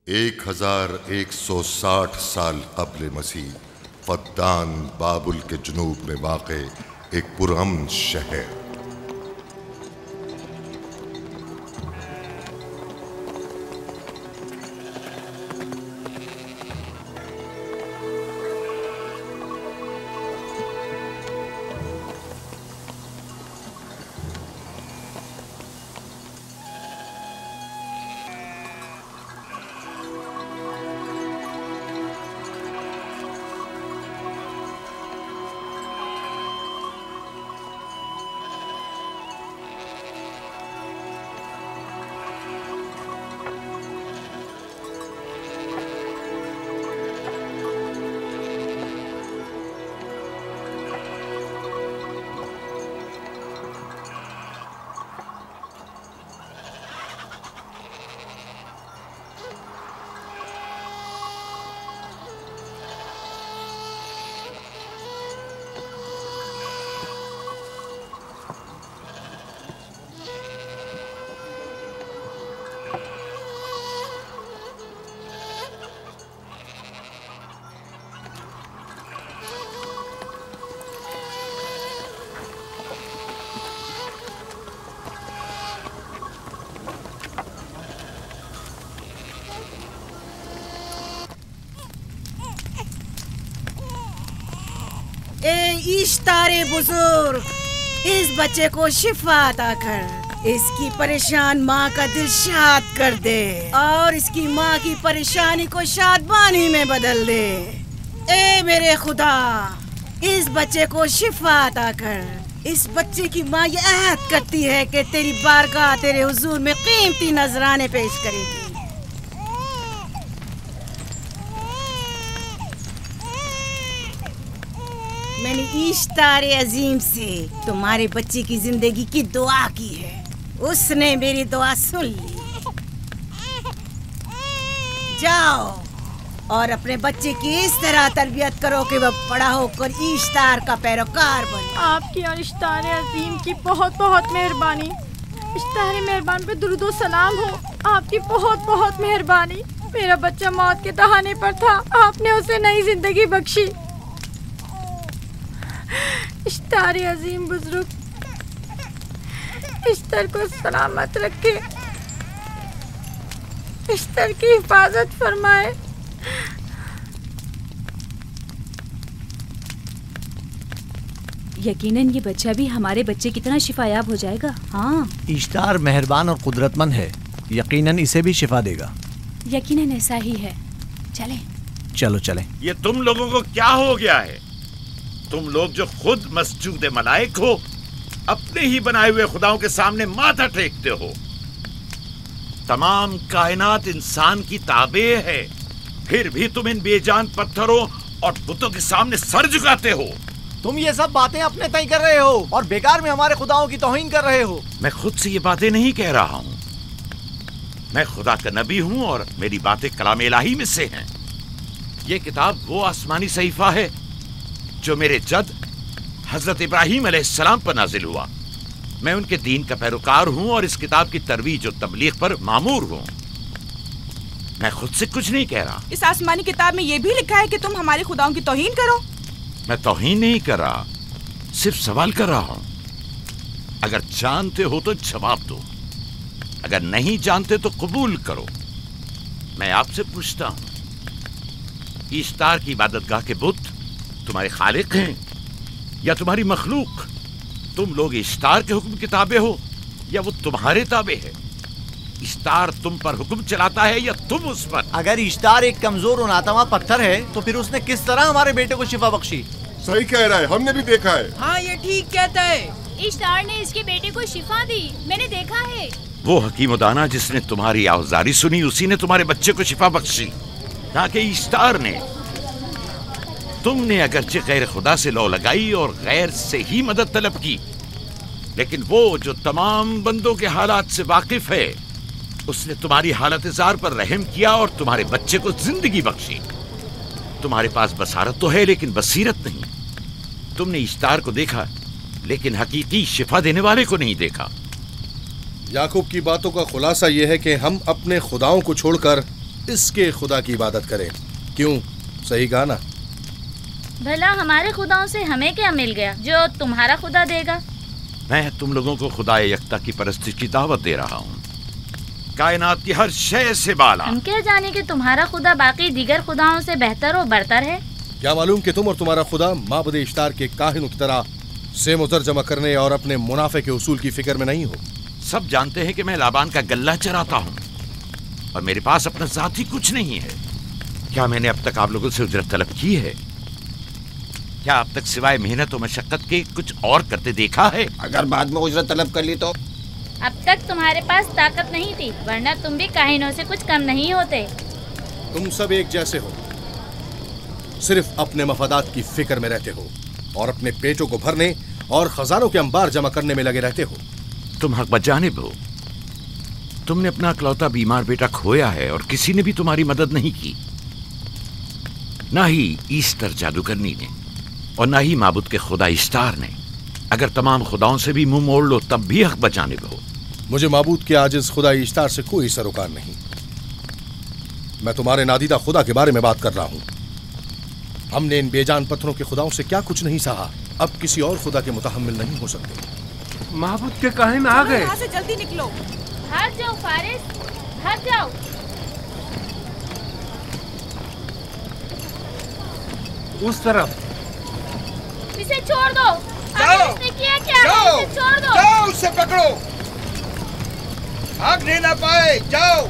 1160 साल कब्ल मसीह फद्दान बाबुल के जुनूब में वाक़े एक पुरअमन शहर। इश्तारे बुजुर्ग, इस बच्चे को शिफा अता कर, इसकी परेशान माँ का दिल शाद कर दे और इसकी माँ की परेशानी को शादबानी में बदल दे। ए मेरे खुदा, इस बच्चे को शिफा अता कर। इस बच्चे की माँ ये अहद करती है कि तेरी बारगाह तेरे हुजूर में कीमती नजराने पेश करेगी। मैंने इश्तारे अजीम से तुम्हारे बच्चे की जिंदगी की दुआ की है, उसने मेरी दुआ सुन ली। जाओ और अपने बच्चे की इस तरह तरबियत करो कि वह बड़ा होकर इश्तार का पैरोकार बने। आपकी और इश्तारे अजीम की बहुत बहुत मेहरबानी। इश्तारे मेहरबान पे दुरूद सलाम हो। आपकी बहुत बहुत मेहरबानी। मेरा बच्चा मौत के दहाने पर था, आपने उसे नई जिंदगी बख्शी। इश्तारे अजीम बुजुर्ग, इश्तर को सलामत रखे, इश्तर की हिफाजत फरमाए। यकीनन ये बच्चा भी हमारे बच्चे की तरह शिफायाब हो जाएगा। हाँ, इश्तार मेहरबान और कुदरतमंद है, यकीनन इसे भी शिफा देगा। यकीनन ऐसा ही है। चलें। चलो चलें। ये तुम लोगों को क्या हो गया है? तुम लोग जो खुद मस्जूद मलाइक हो, अपने ही बनाए हुए खुदाओं के सामने माथा टेकते हो। तमाम कायनात इंसान की ताबे है, फिर भी तुम इन बेजान पत्थरों और बुतों के सामने सर झुकाते हो। तुम ये सब बातें अपने तय कर रहे हो और बेकार में हमारे खुदाओं की तौहीन कर रहे हो। मैं खुद से ये बातें नहीं कह रहा हूँ। मैं खुदा का नबी हूँ और मेरी बातें कलाम इलाही में से हैं। ये किताब वो आसमानी सहीफा है जो मेरे जद हजरत इब्राहीम अलैहिस्सलाम पर नाजिल हुआ। मैं उनके दीन का पैरोकार हूँ और इस किताब की तरवीज और तबलीग पर मामूर हूँ। मैं खुद से कुछ नहीं कह रहा। इस आसमानी किताब में ये भी लिखा है कि तुम हमारे खुदाओं की तौहीन करो। मैं तौहीन नहीं कर रहा, सिर्फ सवाल कर रहा हूँ। अगर जानते हो तो जवाब दो, अगर नहीं जानते तो कबूल करो। मैं आपसे पूछता हूँ, इश्तार की इबादतगाह के बुत तुम्हारे खालिक हैं या तुम्हारी मखलूक? तुम लोग इश्तार के हुक्म किताबे हो या वो तुम्हारे ताबे है? इश्तार तुम पर हुक्म चलाता है या तुम उस पर? अगर इश्तार एक कमजोर और नातवा पत्थर है तो फिर उसने किस तरह हमारे बेटे को शिफा बख्शी? सही कह रहा है, हमने भी देखा है। हाँ, ये ठीक कहता है। इश्तार ने इसके बेटे को शिफा दी, मैंने देखा है। वो हकीम दाना जिसने तुम्हारी आवाज़ारी सुनी, उसी ने तुम्हारे बच्चे को शिफा बख्शी, ना कि इश्तार ने। तुमने अगरचे गैर खुदा से लौ लगाई और गैर से ही मदद तलब की, लेकिन वो जो तमाम बंदों के हालात से वाकिफ है, उसने तुम्हारी हालत ज़ार पर रहम किया और तुम्हारे बच्चे को जिंदगी बख्शी। तुम्हारे पास बसारत तो है लेकिन बसीरत नहीं। तुमने इश्तार को देखा लेकिन हकीकी शिफा देने वाले को नहीं देखा। याकूब की बातों का खुलासा यह है कि हम अपने खुदाओं को छोड़कर इसके खुदा की इबादत करें। क्यों, सही कहा ना? भला हमारे खुदाओं से हमें क्या मिल गया जो तुम्हारा खुदा देगा? मैं तुम लोगों को खुदा यकता की परस्ती की दावत दे रहा हूँ, कायनात की हर शय से बाला। हम क्या जाने कि तुम्हारा खुदा बाकी दीगर खुदाओं से बेहतर और बरतर है? क्या मालूम कि तुम और तुम्हारा खुदा माबुद इश्तार के काहिनों की तरह सेम और जमा करने और अपने मुनाफे के उसूल की फिक्र में नहीं हो। सब जानते हैं कि मैं लाबान का गल्ला चराता हूँ और मेरे पास अपना जाती कुछ नहीं है। क्या मैंने अब तक आप लोगों से उजरत तलब की है? क्या अब तक सिवाय मेहनत और मशक्कत के कुछ और करते देखा है? अगर बाद में उजरत तलब कर ली तो? अब तक तुम्हारे पास ताकत नहीं थी, वरना तुम भी काहिनों से कुछ कम नहीं होते। तुम सब एक जैसे हो, सिर्फ अपने मफादात की फिक्र में रहते हो और अपने पेटों को भरने और खजानों के अंबार जमा करने में लगे रहते हो। तुम हक बजानिब हो। तुमने अपना इकलौता बीमार बेटा खोया है और किसी ने भी तुम्हारी मदद नहीं की, ना ही ईस्टर जादूगरनी ने और ना ही माबुद के खुदा इश्तार ने। अगर तमाम खुदाओं से भी मुंह मोड़ लो तब भी हक बजानिब हो। मुझे माबूद के आजिज खुदा इश्तार से कोई सरोकार नहीं। मैं तुम्हारे नादीदा खुदा के बारे में बात कर रहा हूं। हमने इन बेजान पत्थरों के खुदाओं से क्या कुछ नहीं सहा, अब किसी और खुदा के मुतहम्मिल नहीं हो सकते। माबूद के काहिन आ गए। यहाँ से जल्दी निकलो। भाग जाओ फारिस, भाग जाओ। उस तरफ। इसे छोड़ दो। जाओ, इसने किया क्या? जाओ, इसे छोड़ दो। जाओ, उसे पकड़ो, भागने ना पाए। जाओ।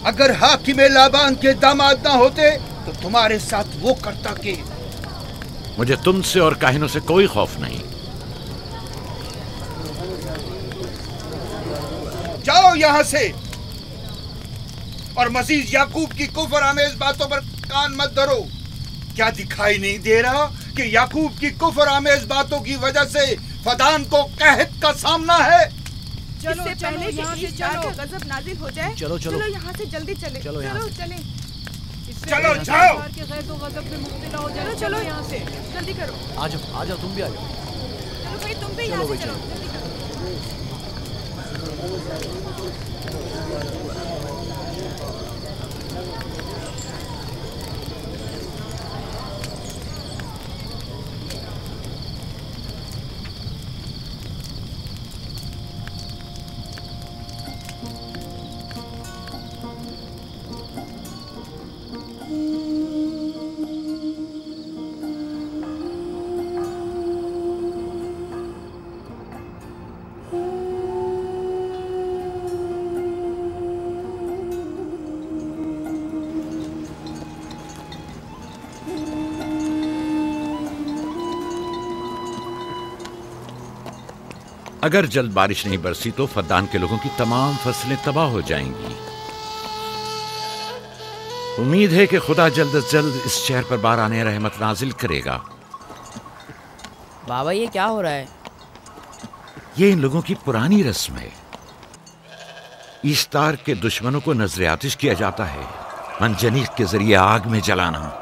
अगर हाकिम लाबान के दामाद ना होते तो तुम्हारे साथ वो करता के। मुझे तुमसे और काहिनों से कोई खौफ नहीं। जाओ यहाँ से और मजीद याकूब की कुफर आमेज बातों पर कान मत धरो। क्या दिखाई नहीं दे रहा कि याकूब की कुफर आमेज बातों की वजह से फदान को कहत का सामना है? चलो, इससे पहले कि ईस्टर का गजब नाजिल हो जाए, चलो यहाँ से जल्दी चले। चलो चले। चलो जाओ। चलो यहाँ से जल्दी करो। आ जाओ, तुम भी आ जाओ। चलो भाई, तुम भी यहाँ से चलो। अगर जल्द बारिश नहीं बरसी तो फद्दान के लोगों की तमाम फसलें तबाह हो जाएंगी। उम्मीद है कि खुदा जल्द से जल्द इस शहर पर बाराने रहमत नाजिल करेगा। बाबा, ये क्या हो रहा है? ये इन लोगों की पुरानी रस्म है। ईस्तार के दुश्मनों को नजर आतिश किया जाता है, मंजनीक के जरिए आग में जलाना।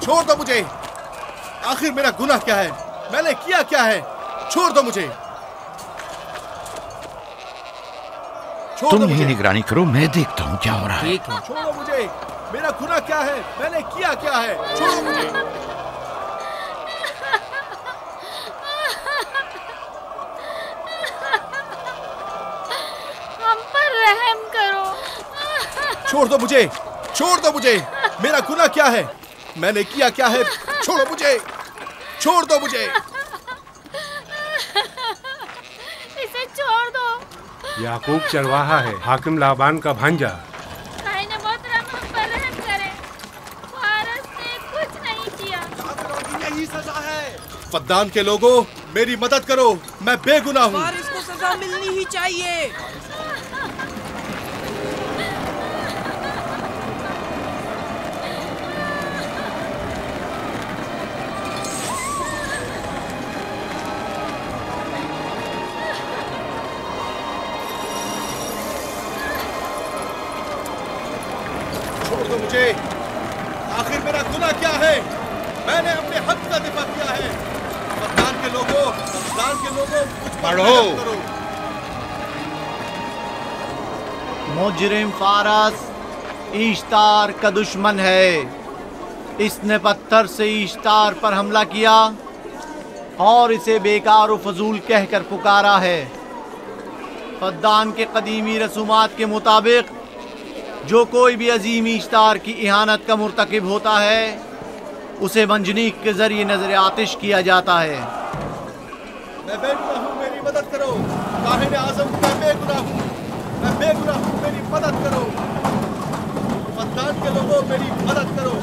छोड़ दो मुझे। आखिर मेरा गुनाह क्या है? मैंने किया क्या है? छोड़ दो मुझे। तुम ही निगरानी करो, मैं देखता हूँ क्या हो रहा है। ठीक है। छोड़ो मुझे। मेरा गुनाह क्या है? मैंने किया क्या है? छोड़ो मुझे। हम पर रहम करो। छोड़ दो मुझे। छोड़ दो मुझे। मेरा गुनाह क्या है? मैंने किया क्या है? छोड़ो मुझे। छोड़ दो मुझे। इसे छोड़ दो। याकूब चरवाहा है, हाकिम लाबान का भांजा। मोहतरम पर रहम करें। फारस ने कुछ नहीं किया। यही सजा है। फद्दान के लोगों, मेरी मदद करो, मैं बेगुनाह हूँ। फारिस को सजा मिलनी ही चाहिए। दो मुझे। आखिर मेरा गुनाह क्या है? मैंने अपने हक का दिफा किया है। फद्दान के लोगों मुझ पर रहम करो। मुजरिम फारस ईश्तार का दुश्मन है। इसने पत्थर से ईश्तार पर हमला किया और इसे बेकार व फजूल कहकर पुकारा है। फद्दान के कदीमी रसूमात के मुताबिक जो कोई भी अजीम ईश्तार की इहानत का मुर्तकिब होता है उसे मंजनीक के जरिए नजर आतिश किया जाता है। मैं बेगुनाह हूँ, मेरी मदद करो। काहिन आज़म, मैं बेगुनाह हूँ, मेरी मदद करो। फद्दान के लोगों, मेरी मदद करो,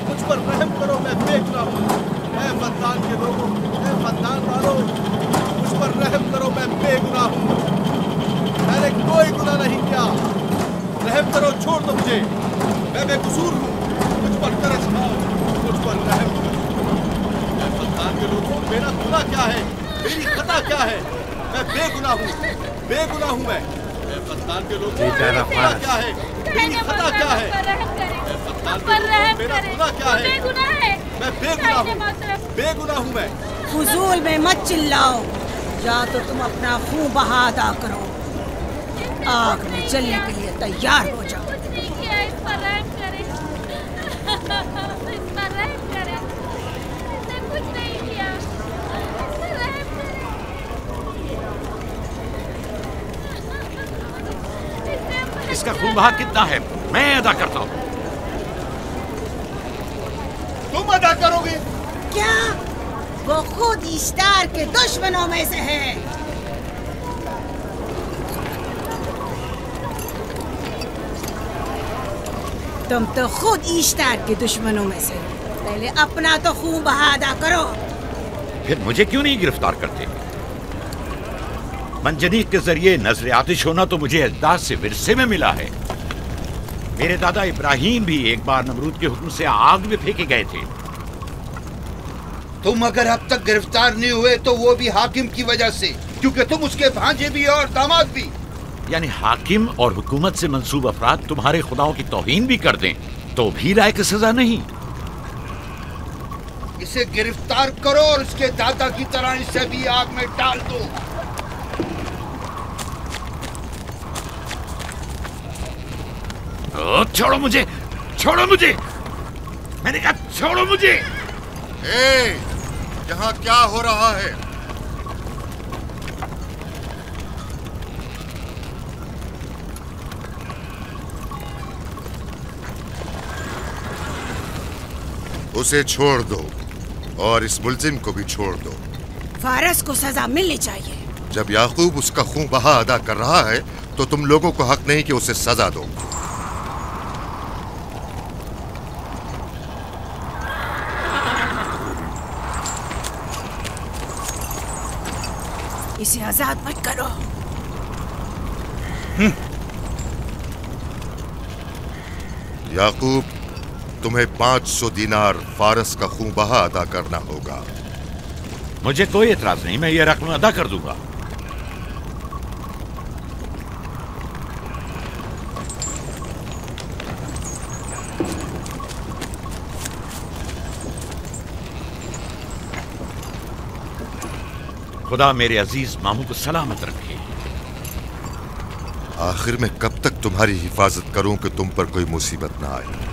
मुझ पर रहम करो, मैं बेगुनाह हूँ। फद्दान के लोगों, फद्दान वालों, मुझ पर रहम करो, मैं बेगुनाह हूँ। मैंने कोई गुनाह नहीं किया, रहम करो, छोड़ दो मुझे, मैं बेकसूर हूँ, मुझ पर तरस खाओ, मुझ पर रहम करो। फद्दान के लोगों, मेरा गुनाह क्या है? मेरी खता क्या है? मैं बेगुनाह हूँ मैं। फद्दान के लोगों, मेरा गुनाह क्या है? मेरी खता क्या है? फद्दान के लोगों, मेरा गुनाह क्या है? मैं बेगुनाह हूँ मैं। फुजूल में मत चिल्लाओ, या तो तुम अपना खून बहा अदा करो, आग में जलने के लिए तैयार हो जाओ। इसका खून बहा कितना है मैं अदा करता हूँ। तुम अदा करोगे? क्या? वो खुद ईश्तार के दुश्मनों में से है। तुम तो खुद ईश्तार के दुश्मनों में से। पहले अपना तो खून बहा अदा करो। फिर मुझे क्यों नहीं गिरफ्तार करते? मंजनीक के जरिए नजर आतिश होना तो मुझे अजदाद से विरसे में मिला है। मेरे दादा इब्राहिम भी एक बार नमरूद के हुक्म से आग में फेंके गए थे। तुम अगर अब तक गिरफ्तार नहीं हुए तो वो भी हाकिम की वजह से, क्योंकि तुम उसके भांजे भी और दामाद भी। यानी हाकिम और हुकूमत से मंसूब अफराद तुम्हारे खुदाओं की तौहीन भी कर दें तो भी लायक सजा नहीं। इसे गिरफ्तार करो और उसके दादा की तरह इसे भी आग में डाल दो। छोड़ो मुझे, छोड़ो मुझे, मैंने कहा छोड़ो मुझे। यहाँ क्या हो रहा है? उसे छोड़ दो और इस मुल्जिम को भी छोड़ दो। फारस को सजा मिलनी चाहिए। जब याकूब उसका खून बहा अदा कर रहा है तो तुम लोगों को हक नहीं कि उसे सजा दो। इसे आजाद मत करो। याकूब, तुम्हें 500 दीनार फारस का खून बहा अदा करना होगा। मुझे कोई एतराज नहीं, मैं ये रकम अदा कर दूंगा। खुदा मेरे अजीज मामू को सलामत रखे। आखिर में कब तक तुम्हारी हिफाजत करूं कि तुम पर कोई मुसीबत ना आए?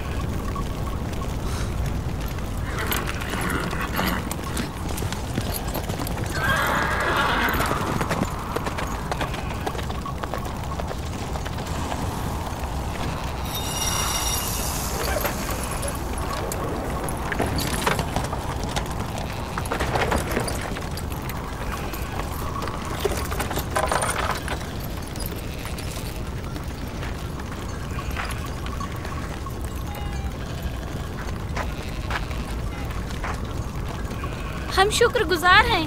हम शुक्रगुजार हैं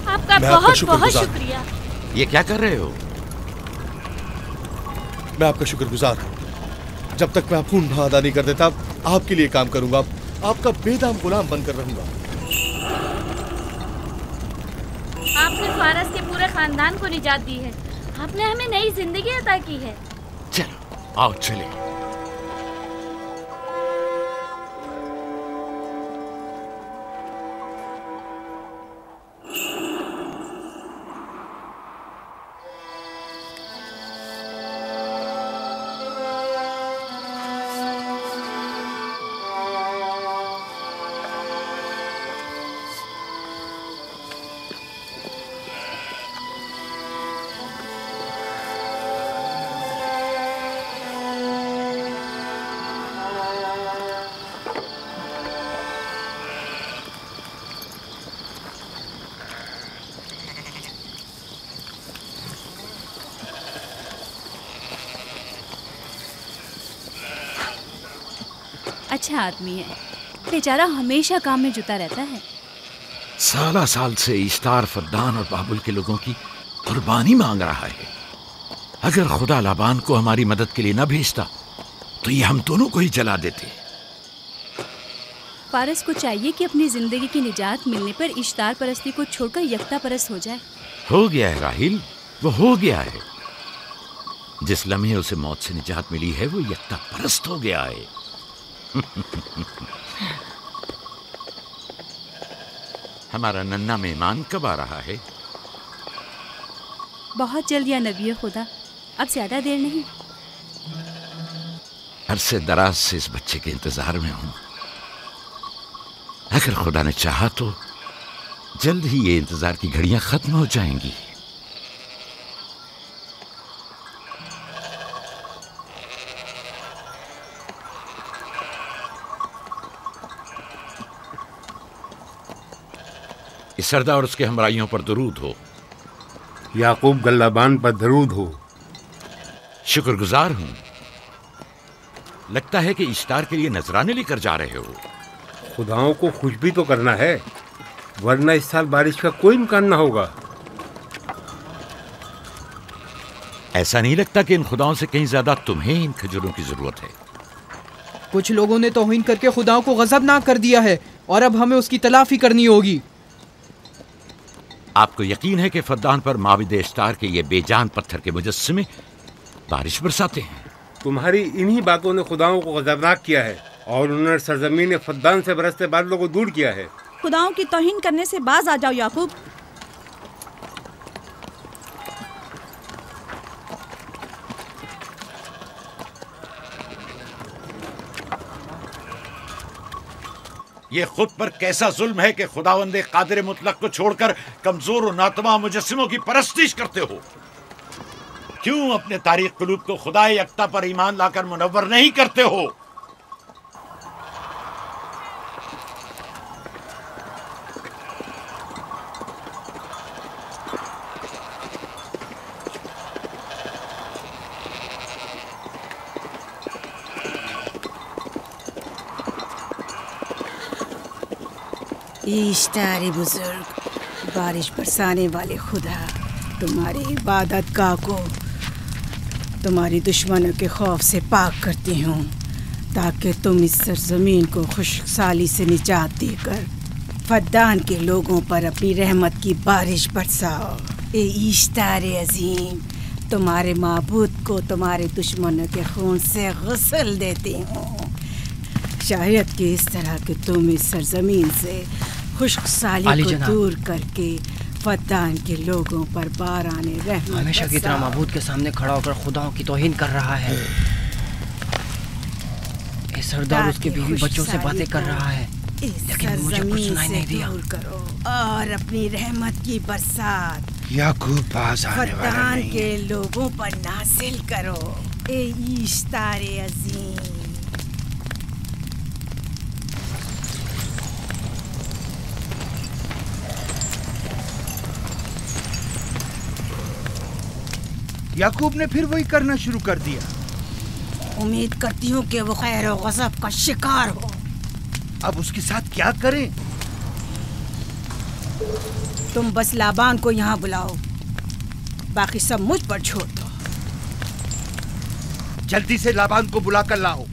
आपका, बहुत बहुत शुक्रिया। ये क्या कर रहे हो? मैं आपका शुक्रगुजार हूँ। जब तक मैं खून बहा अदा नहीं कर देता आपके लिए काम करूंगा, आपका बेदाम गुलाम बनकर रहूंगा। आपने फारस के पूरे खानदान को निजात दी है। आपने हमें नई जिंदगी अता की है। चलो आओ चले। अच्छा आदमी है, बेचारा हमेशा काम में जुटा रहता है। साला साल से इश्तार, फद्दान और बाबुल के लोगों की कुर्बानी मांग रहा है। अगर खुदा लाबान को हमारी मदद के लिए न भेजता तो ये हम दोनों को ही जला देते। पारस को चाहिए कि अपनी जिंदगी की निजात मिलने पर इश्तार परस्ती को छोड़कर यकता परस्त हो जाए। हो गया है राहिल, वो हो गया है। जिस लम्हे उसे मौत से निजात मिली है वो यकता परस्त हो गया है। हमारा नन्ना मेहमान कब आ रहा है? बहुत जल्द या नबी खुदा, अब ज्यादा देर नहीं। अरसे दराज से इस बच्चे के इंतजार में हूं। अगर खुदा ने चाहा तो जल्द ही ये इंतजार की घड़ियां खत्म हो जाएंगी। इस सरदार और उसके हमराइयों पर दरूद हो। याकूब गल्लाबान पर दरूद हो। शुक्रगुजार हूं। लगता है कि इश्तार के लिए नजराने लेकर जा रहे हो। खुदाओं को खुश भी तो करना है, वरना इस साल बारिश का कोई इम्कान ना होगा। ऐसा नहीं लगता कि इन खुदाओं से कहीं ज्यादा तुम्हें इन खजूरों की जरूरत है? कुछ लोगों ने तौहीन करके खुदाओं को गजबनाक कर दिया है और अब हमें उसकी तलाफी करनी होगी। आपको यकीन है कि फद्दान पर माबिद इश्तार के ये बेजान पत्थर के मुजस्समे बारिश बरसाते हैं? तुम्हारी इन्हीं बातों ने खुदाओं को गजबनाक किया है और उन्होंने सरजमीन फद्दान से बरसते बादलों को दूर किया है। खुदाओं की तौहीन करने से बाज आ जाओ याकूब। ये खुद पर कैसा जुल्म है कि खुदावंदे कादिर मुतलक को छोड़कर कमजोर और नातमा मुजस्सिमों की परस्तिश करते हो। क्यों अपने तारीख कुलूब को खुदाए यकता पर ईमान लाकर मुनव्वर नहीं करते हो? इश्तार बुजुर्ग, बारिश बरसाने वाले खुदा, तुम्हारी इबादत गाह को तुम्हारी दुश्मनों के खौफ से पाक करती हूँ, ताकि तुम इस सरजमीन को खुशहाली से निजात देकर फद्दान के लोगों पर अपनी रहमत की बारिश बरसाओ। ए इश्तार अजीम, तुम्हारे माबूद को तुम्हारे दुश्मनों के खून से गुस्ल देती हूँ। शायद कि इस तरह के तुम इस सरजमीन से खुशहाली को दूर करके फद्दान के लोगों पर बाराने रहमत हमेशा की तरह माबूद के सामने खड़ा होकर खुदाओं की तौहीन कर रहा है। ये सरदार उसके बीवी बच्चों से बातें कर रहा है, लेकिन मुझे कुछ सुनाई नहीं दिया। करो और अपनी रहमत की बरसात याकूब पास आने वाला फद्दान नहीं। के लोगों पर नासिल करो। ए इश्तार अजीम, याकूब ने फिर वही करना शुरू कर दिया। उम्मीद करती हूँ कि वो खैर और गज़ब का शिकार हो। अब उसके साथ क्या करें? तुम बस लाबान को यहाँ बुलाओ, बाकी सब मुझ पर छोड़ दो। जल्दी से लाबान को बुला कर लाओ।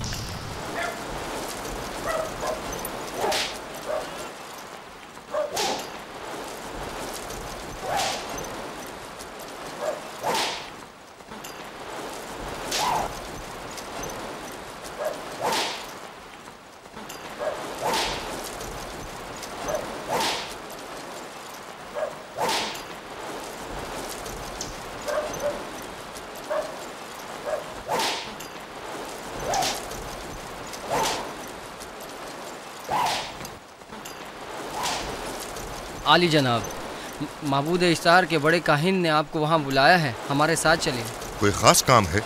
आली जनाब, माबूद इश्तार के बड़े काहिन ने आपको वहाँ बुलाया है, हमारे साथ चलिए। कोई खास काम है?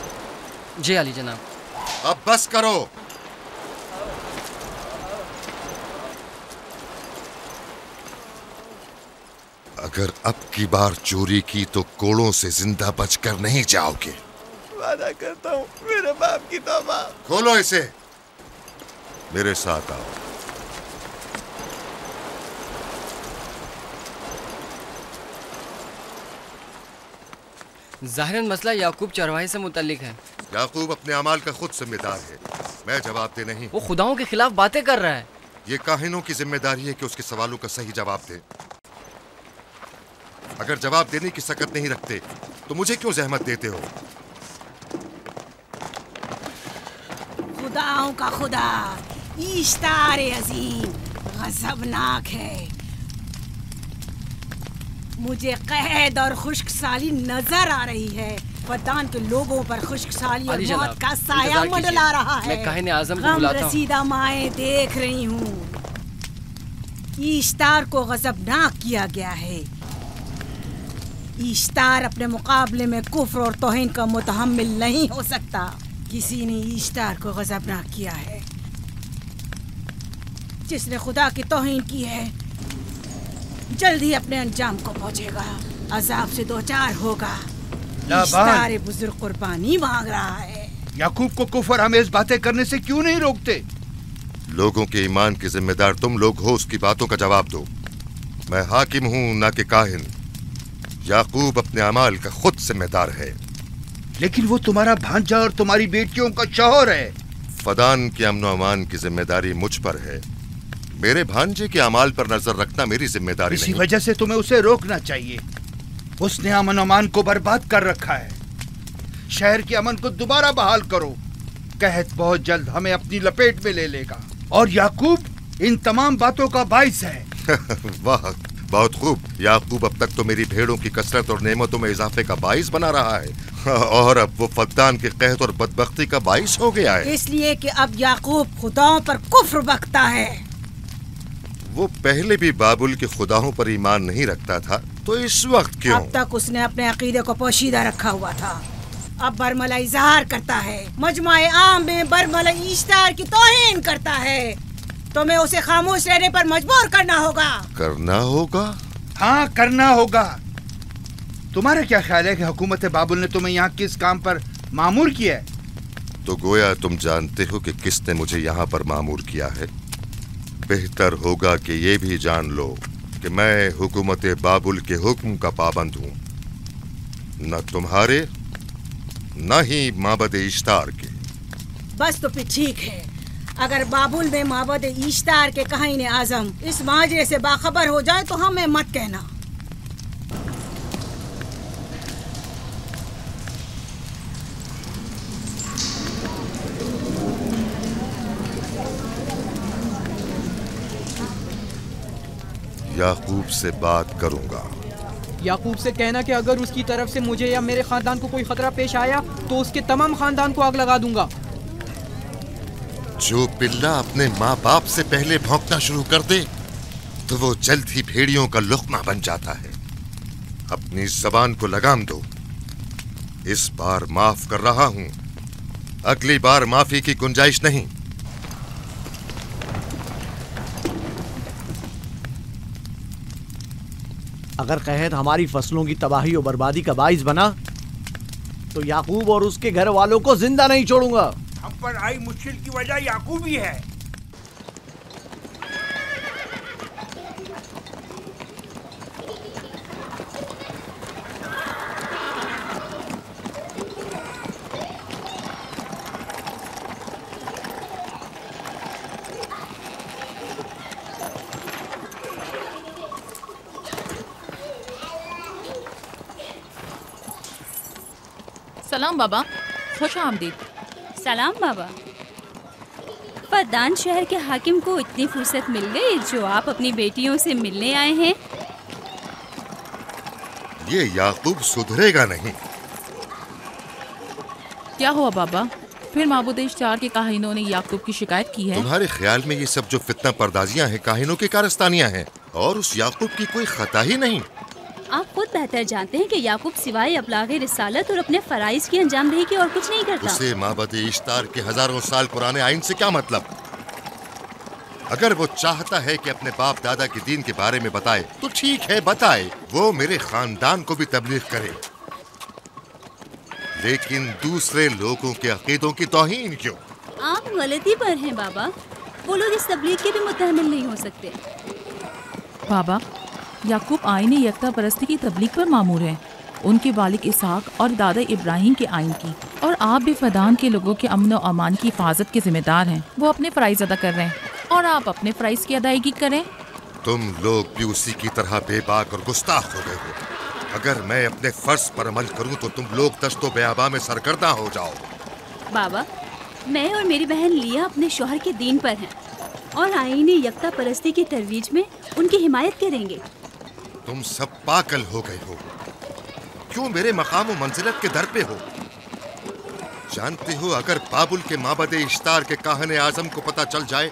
जी आली जनाब। अब बस करो। अगर अब की बार चोरी की तो कोड़ों से जिंदा बचकर नहीं जाओगे। वादा करता हूँ, मेरे बाप की तौबा। खोलो इसे। मेरे साथ आओ। ज़ाहिरन मसला याकूब चरवाहे से मुतल्लिक है। याकूब अपने अमाल का खुद जिम्मेदार है, मैं जवाब दे नहीं। वो खुदाओं के खिलाफ बातें कर रहा है। ये काहिनों की जिम्मेदारी है कि उसके सवालों का सही जवाब दे। अगर जवाब देने की सकत नहीं रखते तो मुझे क्यों जहमत देते हो? खुदाओं का खुदा इश्तार अजीम गजबनाक है। मुझे कैद और खुश्क साली नजर आ रही है। फद्दान के लोगों पर खुश्क साली और मौत का साया मंडला रहा है। मैं काहिन आज़म को बुलाता हूं। रसीदा माएँ देख रही हूँ। इश्तार को गजबनाक किया गया है। इश्तार अपने मुकाबले में कुफ्र और तौहीन का मुतहम्मिल नहीं हो सकता। किसी ने इश्तार को गजबनाक किया है। जिसने खुदा की तौहीन की है जल्द ही अपने अंजाम को पहुंचेगा, अजाब से दो चार होगा। इश्तार बुजुर्ग कुर्बानी मांग रहा है। याकूब को कुफर आमेज बातें करने से क्यों नहीं रोकते? लोगों के ईमान के जिम्मेदार तुम लोग हो, उसकी बातों का जवाब दो। मैं हाकिम हूँ ना कि काहिन। याकूब अपने अमाल का खुद जिम्मेदार है। लेकिन वो तुम्हारा भांजा और तुम्हारी बेटियों का शौहर है। फदान के अमन अमान की जिम्मेदारी मुझ पर है। मेरे भांजे के अमाल पर नजर रखना मेरी जिम्मेदारी नहीं। इसी वजह से तुम्हें उसे रोकना चाहिए। उसने अमन अमान को बर्बाद कर रखा है। शहर के अमन को दोबारा बहाल करो। कहत बहुत जल्द हमें अपनी लपेट में ले लेगा और याकूब इन तमाम बातों का बाइस है। वाह, बहुत खूब। याकूब अब तक तो मेरी भेड़ों की कसरत और नेमतों में इजाफे का बाइस बना रहा है और अब वो फद्दान के कहत और बदबख्ती का बाइस हो गया है। इसलिए कि अब याकूब खुदाओं पर कुफ्र बकता है। वो पहले भी बाबुल के खुदाओं पर ईमान नहीं रखता था, तो इस वक्त क्यों? अब तक उसने अपने अकीदे को पोशीदा रखा हुआ था, अब बरमला इजहार करता है। मजमाए आम में बरमला इश्तार की तौहीन करता है। तुम्हें उसे खामोश रहने पर मजबूर करना होगा। करना होगा? हाँ, करना होगा। तुम्हारा क्या ख्याल है कि हुकूमत बाबुल ने तुम्हें यहाँ किस काम पर मामूर किया है? तो गोया तुम जानते हो कि किसने मुझे यहाँ पर मामूर किया है। बेहतर होगा कि ये भी जान लो कि मैं हुकूमत बाबुल के हुक्म का पाबंद हूँ, न तुम्हारे न ही माबद इश्तार के। बस तो फिर ठीक है। अगर बाबुल में माबद इश्तार के काहिन आजम इस माजरे से बाखबर हो जाए तो हमें मत कहना। याकूब से बात करूंगा। याकूब से कहना कि अगर उसकी तरफ से मुझे या मेरे खानदान को कोई खतरा पेश आया तो उसके तमाम खानदान को आग लगा दूंगा। जो पिल्ला अपने माँ बाप से पहले भौंकना शुरू कर दे तो वो जल्द ही भेड़ियों का लुक़मा बन जाता है। अपनी जबान को लगाम दो। इस बार माफ कर रहा हूँ, अगली बार माफी की गुंजाइश नहीं। अगर कहत हमारी फसलों की तबाही और बर्बादी का बाइस बना तो याकूब और उसके घर वालों को जिंदा नहीं छोड़ूंगा। हम पर आई मुश्किल की वजह याकूब ही है। सलाम बाबा, खुश आमदीद। सलाम बाबा। फद्दान शहर के हाकिम को इतनी फुर्सत मिल गई जो आप अपनी बेटियों से मिलने आए हैं। ये याकूब सुधरेगा नहीं। क्या हुआ बाबा? फिर माबूद इश्तार के काहिनों ने याकूब की शिकायत की है? तुम्हारे ख्याल में ये सब जो फितना पर्दाजियां हैं काहिनों की कारस्तानियां हैं और उस याकूब की कोई खता ही नहीं। आप खुद बेहतर जानते हैं कि याकूब सिवाय अबलागे रिसालत और अपने फराइज की अंजामदही के और कुछ नहीं करता। उसे माबद इश्तार के हजारों साल पुराने आइन से क्या मतलब? अगर वो चाहता है कि अपने बाप दादा के दीन के बारे में बताए तो ठीक है, बताए। वो मेरे खानदान को भी तबलीग करे, लेकिन दूसरे लोगों के अकीदों की तौहीन क्यों? आप गलती पर हैं बाबा। वो लोग इस तबलीग के भी मुतहम्मिल नहीं हो सकते। बाबा, याकूब आईन यकता परस्ती की तबलीग पर मामूर हैं, उनके वालिद इसहाक और दादा इब्राहिम के आइन की, और आप भी फदान के लोगों के अमन और अमान की हिफाजत के जिम्मेदार हैं। वो अपने फ़राइज़ अदा कर रहे हैं और आप अपने फ़राइज़ की अदायगी करें। तुम लोग भी उसी की तरह बेबाक और गुस्ताख हो गए हो। अगर मैं अपने फर्ज पर अमल करूं तो तुम लोग दश्तो बेआबा में सरगर्दा हो जाओ। बाबा, मैं और मेरी बहन लिया अपने शौहर के दीन पर हैं और आईन यकता परस्ती की तरवीज में उनकी हिमायत करेंगे। तुम सब पागल हो गए हो। क्यों मेरे मकाम और मंजिलत के दर पे हो? जानते हो, अगर बाबुल के माबद इश्तार के काहने आजम को पता चल जाए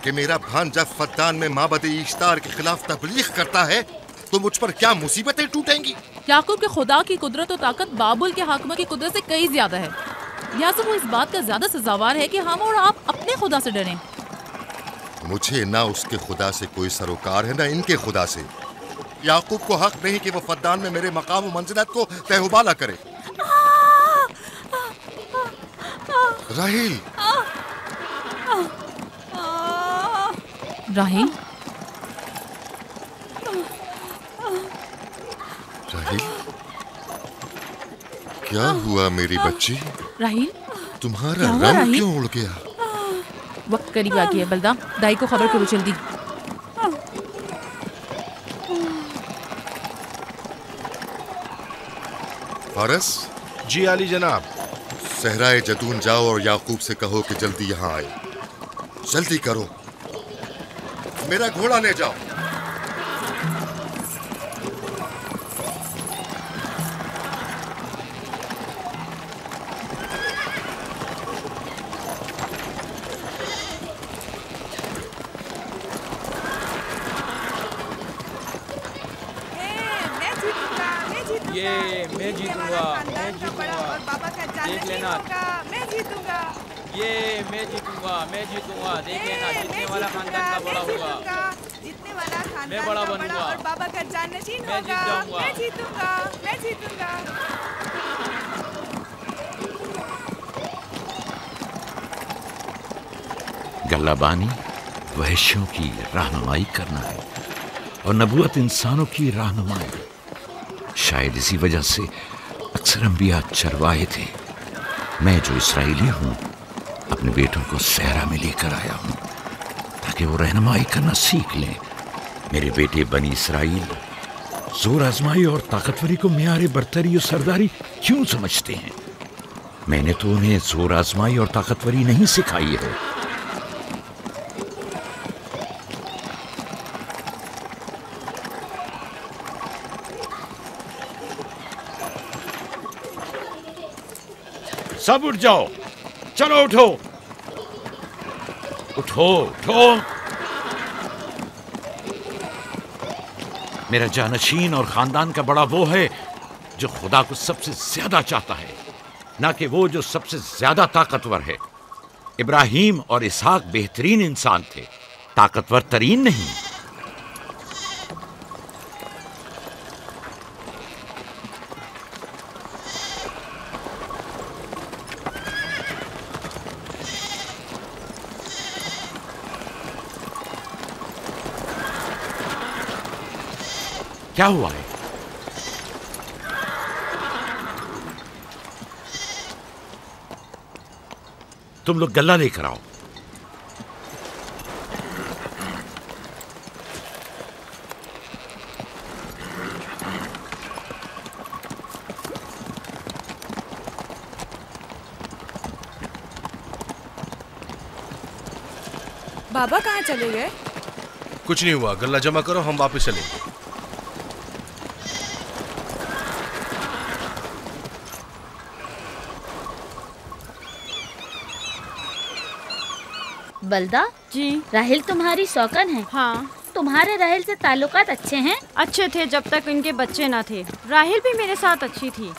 कि मेरा भांजा फद्दान में माबद इश्तार के खिलाफ तबलीग करता है तो मुझ पर क्या मुसीबतें टूटेंगी। याकूब के खुदा की कुदरत और ताकत बाबुल के हाकिम की कुदरत से कई ज्यादा है। या तो वो इस बात का ज्यादा सजावार है कि हम और आप अपने खुदा से डरें। मुझे ना उसके खुदा से कोई सरोकार है, ना इनके खुदा से। याकूब को हक नहीं कि वो फद्दान में मेरे मकाम और मंजिलत को तहबाला करे। राहिल, राहिल, राहिल, क्या हुआ मेरी बच्ची? राहिल, तुम्हारा रंग क्यों उड़ गया? वक्त करीब आ गया है। बलदा, दाई को खबर करो जल्दी। फारस? जी आली जनाब। सहराए जदून जाओ और याकूब से कहो कि जल्दी यहाँ आए। जल्दी करो, मेरा घोड़ा ले जाओ। मैं जीतूंगा, मैं जीतूंगा। देख लेना, मैं जीतूंगा। ये मैं जीतूंगा, मैं जीतूंगा। देख लेना, जीतने वाला खानदान का बड़ा होगा। जीतने वाला खानदान मैं बड़ा बनूंगा और बाबा का जानशीन होगा। मैं जीत जाऊंगा। मैं जीतूंगा, मैं जीतूंगा। गल्लाबानी वहशियों की रहनुमाई करना है और नबूवत इंसानों की रहनुमाई। शायद इसी वजह से अक्सर अंबिया चरवाहे थे। मैं जो इसराइली हूँ अपने बेटों को सहरा में लेकर आया हूँ ताकि वो रहनुमाई करना सीख लें। मेरे बेटे बनी इसराइल जोर आजमाई और ताकतवरी को मियारे बरतरी और सरदारी क्यों समझते हैं? मैंने तो उन्हें जोर आजमाई और ताकतवरी नहीं सिखाई है। सब उठ जाओ, चलो उठो, उठो, उठो। मेरा जानशीन और खानदान का बड़ा वो है जो खुदा को सबसे ज्यादा चाहता है, ना कि वो जो सबसे ज्यादा ताकतवर है। इब्राहिम और इसहाक बेहतरीन इंसान थे, ताकतवर तरीन नहीं। क्या हुआ है? तुम लोग गल्ला लेकर आओ। बाबा कहाँ चले गए? कुछ नहीं हुआ, गल्ला जमा करो, हम वापस चलेंगे। बलदा जी, राहिल तुम्हारी सौकन है। हाँ, तुम्हारे राहिल से ताल्लुकात अच्छे हैं? अच्छे थे जब तक इनके बच्चे ना थे। राहिल भी मेरे साथ अच्छी थी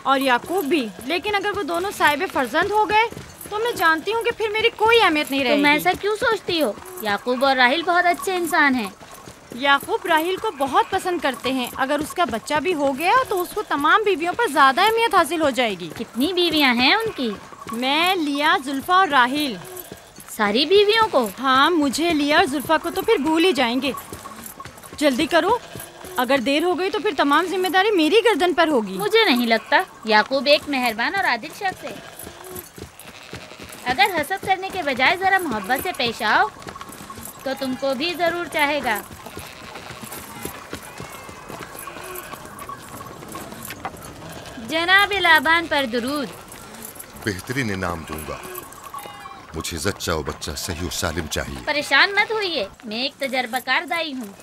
और याकूब भी, लेकिन अगर वो दोनों साहिब फर्जंद हो गए तो मैं जानती हूँ कि फिर मेरी कोई अहमियत नहीं रहेगी। तुम ऐसा क्यों सोचती हो? याकूब और राहिल बहुत अच्छे इंसान हैं। याकूब राहिल को बहुत पसंद करते हैं। अगर उसका बच्चा भी हो गया तो उसको तमाम बीवियों पर ज्यादा अहमियत हासिल हो जाएगी। कितनी बीवियाँ हैं उनकी? मैं, लिया, जुल्फा और राहिल। सारी बीवियों को? हाँ, मुझे, लिया और जुल्फा को तो फिर भूल ही जाएंगे। जल्दी करो, अगर देर हो गई तो फिर तमाम जिम्मेदारी मेरी गर्दन पर होगी। मुझे नहीं लगता। याकूब एक मेहरबान और आदिल शख्स है। अगर हसद करने के बजाय जरा मोहब्बत से पेश आओ तो तुमको भी जरूर चाहेगा। जनाब लाबान पर दुरूद। बेहतरीन इनाम दूंगा। मुझे जच्चा और बच्चा सही और सालिम चाहिए। परेशान मत होइए, मैं एक तजर्बाकार दाई हूँ।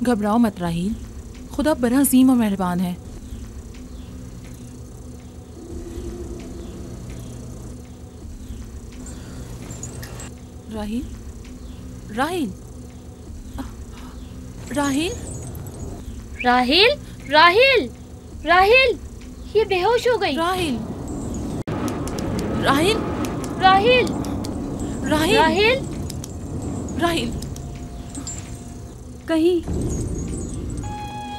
घबराओ मत राहील, खुदा बड़ा अजीम और मेहरबान है। राहील, राहील, राहील, राहील, राहील, राहील, ये बेहोश हो गई। राहील, राहील, राहील, राहील, राहील, राहील, कहीं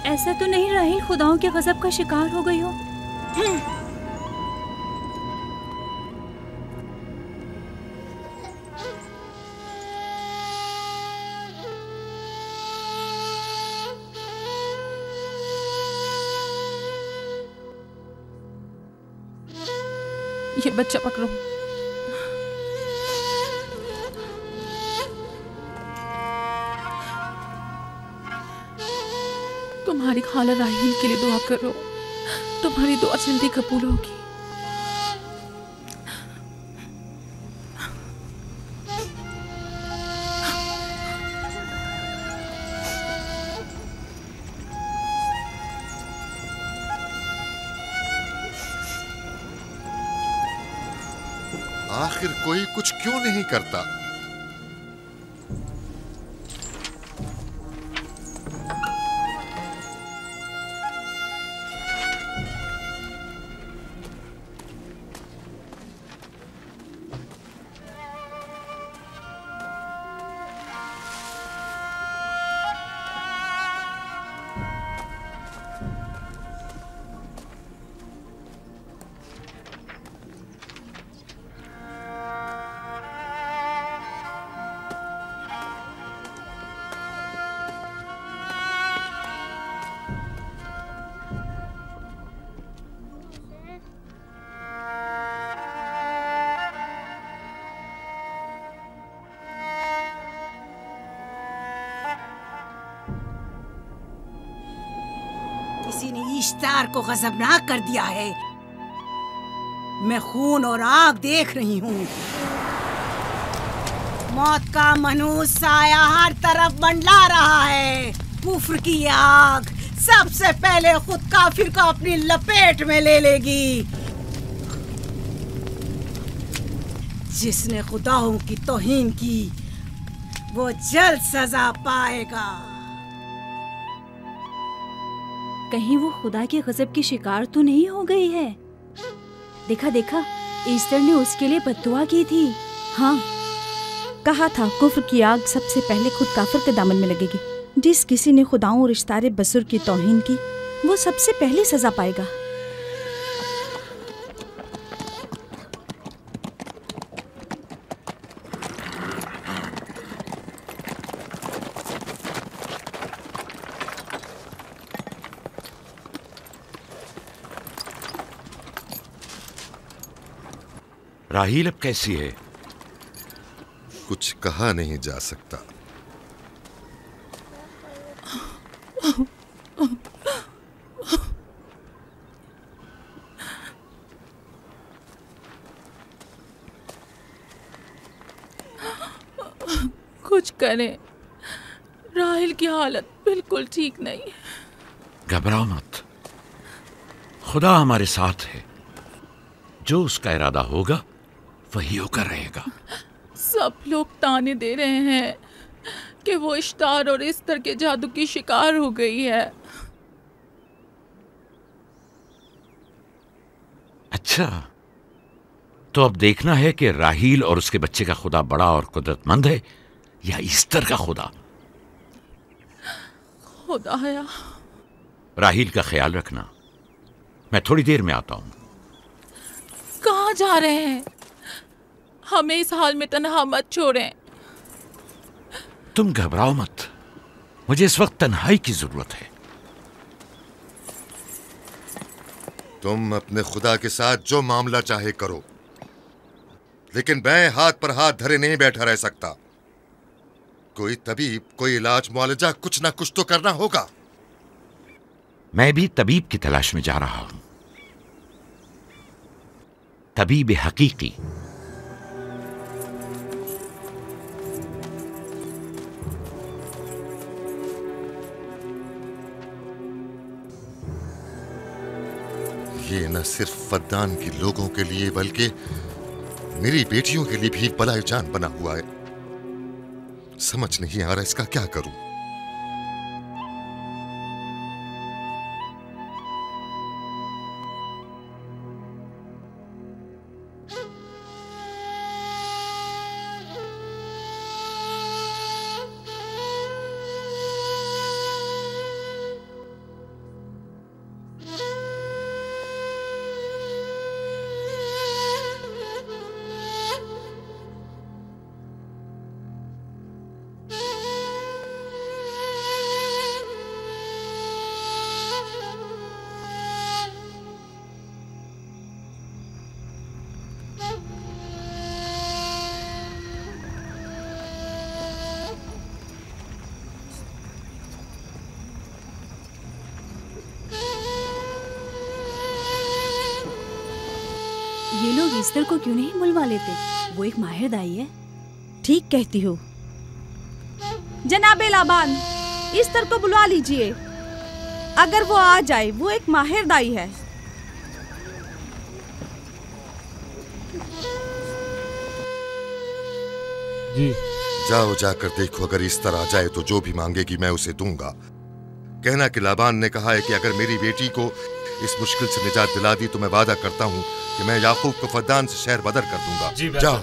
ऐसा तो नहीं राहील खुदाओं के गजब का शिकार हो गई हो? ये बच्चा पकड़ो। तुम्हारी खाला राहील के लिए दुआ करो, तुम्हारी दुआ जल्दी कबूल होगी। आखिर कोई कुछ क्यों नहीं करता? किसी ने इश्तार को गजबनाक कर दिया है। मैं खून और आग देख रही हूँ। मौत का मनहूस साया हर तरफ मंडला रहा है। कुफ्र की आग सबसे पहले खुद काफिर को अपनी लपेट में ले लेगी। जिसने खुदाओं की तौहीन की वो जल्द सजा पाएगा। कहीं वो खुदा के गजब की शिकार तो नहीं हो गई है? देखा देखा, ईस्टर ने उसके लिए बद्दुआ की थी। हाँ, कहा था कुफ्र की आग सबसे पहले खुद काफिर के दामन में लगेगी। जिस किसी ने खुदाओं और इश्तारे बसुर की तौहीन की वो सबसे पहले सजा पाएगा। राहील अब कैसी है? कुछ कहा नहीं जा सकता। कुछ करें, राहील की हालत बिल्कुल ठीक नहीं। घबराओ मत, खुदा हमारे साथ है। जो उसका इरादा होगा वही होकर रहेगा। सब लोग ताने दे रहे हैं कि वो इश्तार और इस्तर के जादू की शिकार हो गई है। अच्छा, तो अब देखना है कि राहील और उसके बच्चे का खुदा बड़ा और कुदरतमंद है या इस्तर का खुदा। खुदाया, राहील का ख्याल रखना। मैं थोड़ी देर में आता हूं। कहाँ जा रहे हैं? हमें इस हाल में तन्हा मत छोड़ें। तुम घबराओ मत, मुझे इस वक्त तन्हाई की जरूरत है। तुम अपने खुदा के साथ जो मामला चाहे करो, लेकिन मैं हाथ पर हाथ धरे नहीं बैठा रह सकता। कोई तबीब, कोई इलाज, मुआलजा, कुछ ना कुछ तो करना होगा। मैं भी तबीब की तलाश में जा रहा हूं, तबीब हकीकी। ये न सिर्फ फद्दान के लोगों के लिए बल्कि मेरी बेटियों के लिए भी बलाए जान बना हुआ है। समझ नहीं आ रहा इसका क्या करूं। ये लोग ईस्टर को क्यों नहीं बुलवा लेते? वो एक माहिर दाई है। ठीक कहती हो। जनाबे लाबान, ईस्टर को बुलवा लीजिए। अगर वो आ जाए, वो एक माहिर दाई है। जी। जाओ, जाकर देखो, अगर ईस्टर आ जाए तो जो भी मांगेगी मैं उसे दूंगा। कहना कि लाबान ने कहा है कि अगर मेरी बेटी को इस मुश्किल से निजात दिला दी तो मैं वादा करता हूं कि मैं याकूब को फद्दान से शहर बदर कर दूंगा। जी, जाओ।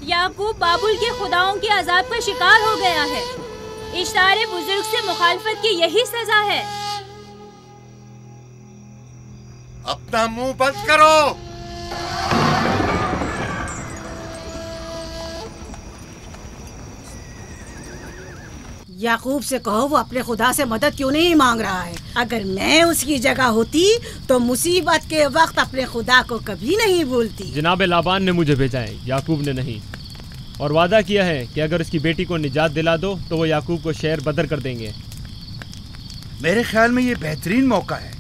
याकूब बाबुल के खुदाओं के अजाब का शिकार हो गया है। इश्तारे बुजुर्ग से मुखालफत की यही सजा है। अपना मुंह बंद करो। याकूब से कहो वो अपने खुदा से मदद क्यों नहीं मांग रहा है। अगर मैं उसकी जगह होती तो मुसीबत के वक्त अपने खुदा को कभी नहीं भूलती। जनाब लाबान ने मुझे भेजा है, याकूब ने नहीं, और वादा किया है कि अगर उसकी बेटी को निजात दिला दो तो वो याकूब को शहर बदर कर देंगे। मेरे ख्याल में ये बेहतरीन मौका है।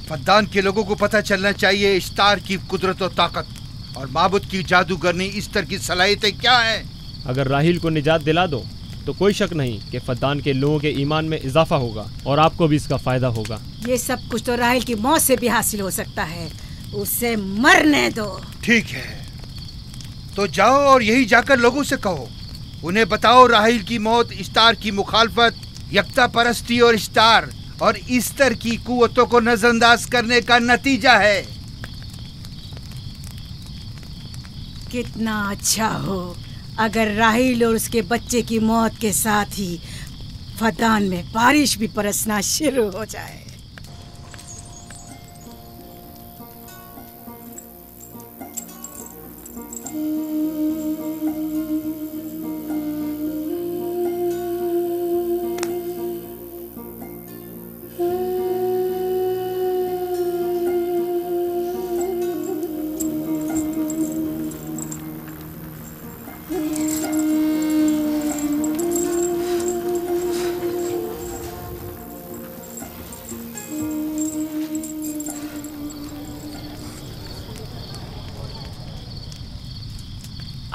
फद्दान के लोगों को पता चलना चाहिए इश्तार की कुदरत और ताकत और माबुद की जादूगरनी इस्तर की सलाहियतें क्या हैं। अगर राहील को निजात दिला दो तो कोई शक नहीं कि फद्दान के लोगों के ईमान में इजाफा होगा और आपको भी इसका फायदा होगा। ये सब कुछ तो राहील की मौत से भी हासिल हो सकता है। उसे मरने दो। ठीक है, तो जाओ और यही जाकर लोगों से कहो, उन्हें बताओ राहील की मौत इस्तार की मुखालफत, यकता परस्ती और इस्तार और इस्तर की कुव्वतों को नजरअंदाज करने का नतीजा है। कितना अच्छा हो अगर राहील और उसके बच्चे की मौत के साथ ही फद्दान में बारिश भी बरसना शुरू हो जाए।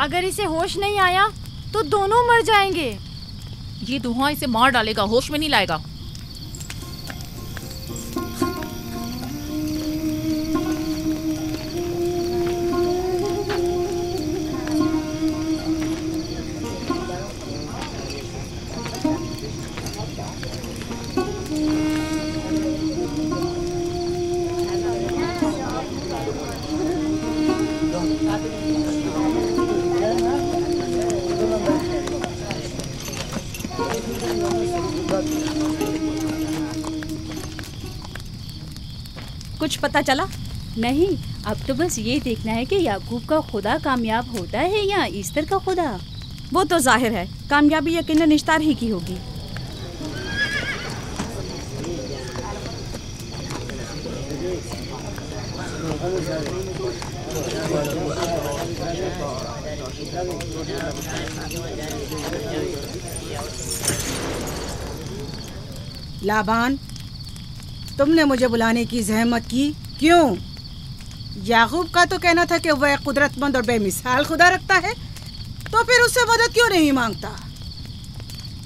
अगर इसे होश नहीं आया तो दोनों मर जाएंगे। ये धुआं इसे मार डालेगा, होश में नहीं लाएगा। कुछ पता चला? नहीं, अब तो बस ये देखना है कि याकूब का खुदा कामयाब होता है या ईस्टर का खुदा। वो तो जाहिर है कामयाबी यकीनन इश्तार ही की होगी। लाबान, तुमने मुझे बुलाने की जहमत की, क्यों? याकूब का तो कहना था कि वह एक कुदरतमंद और बेमिसाल खुदा रखता है, तो फिर उससे मदद क्यों नहीं मांगता?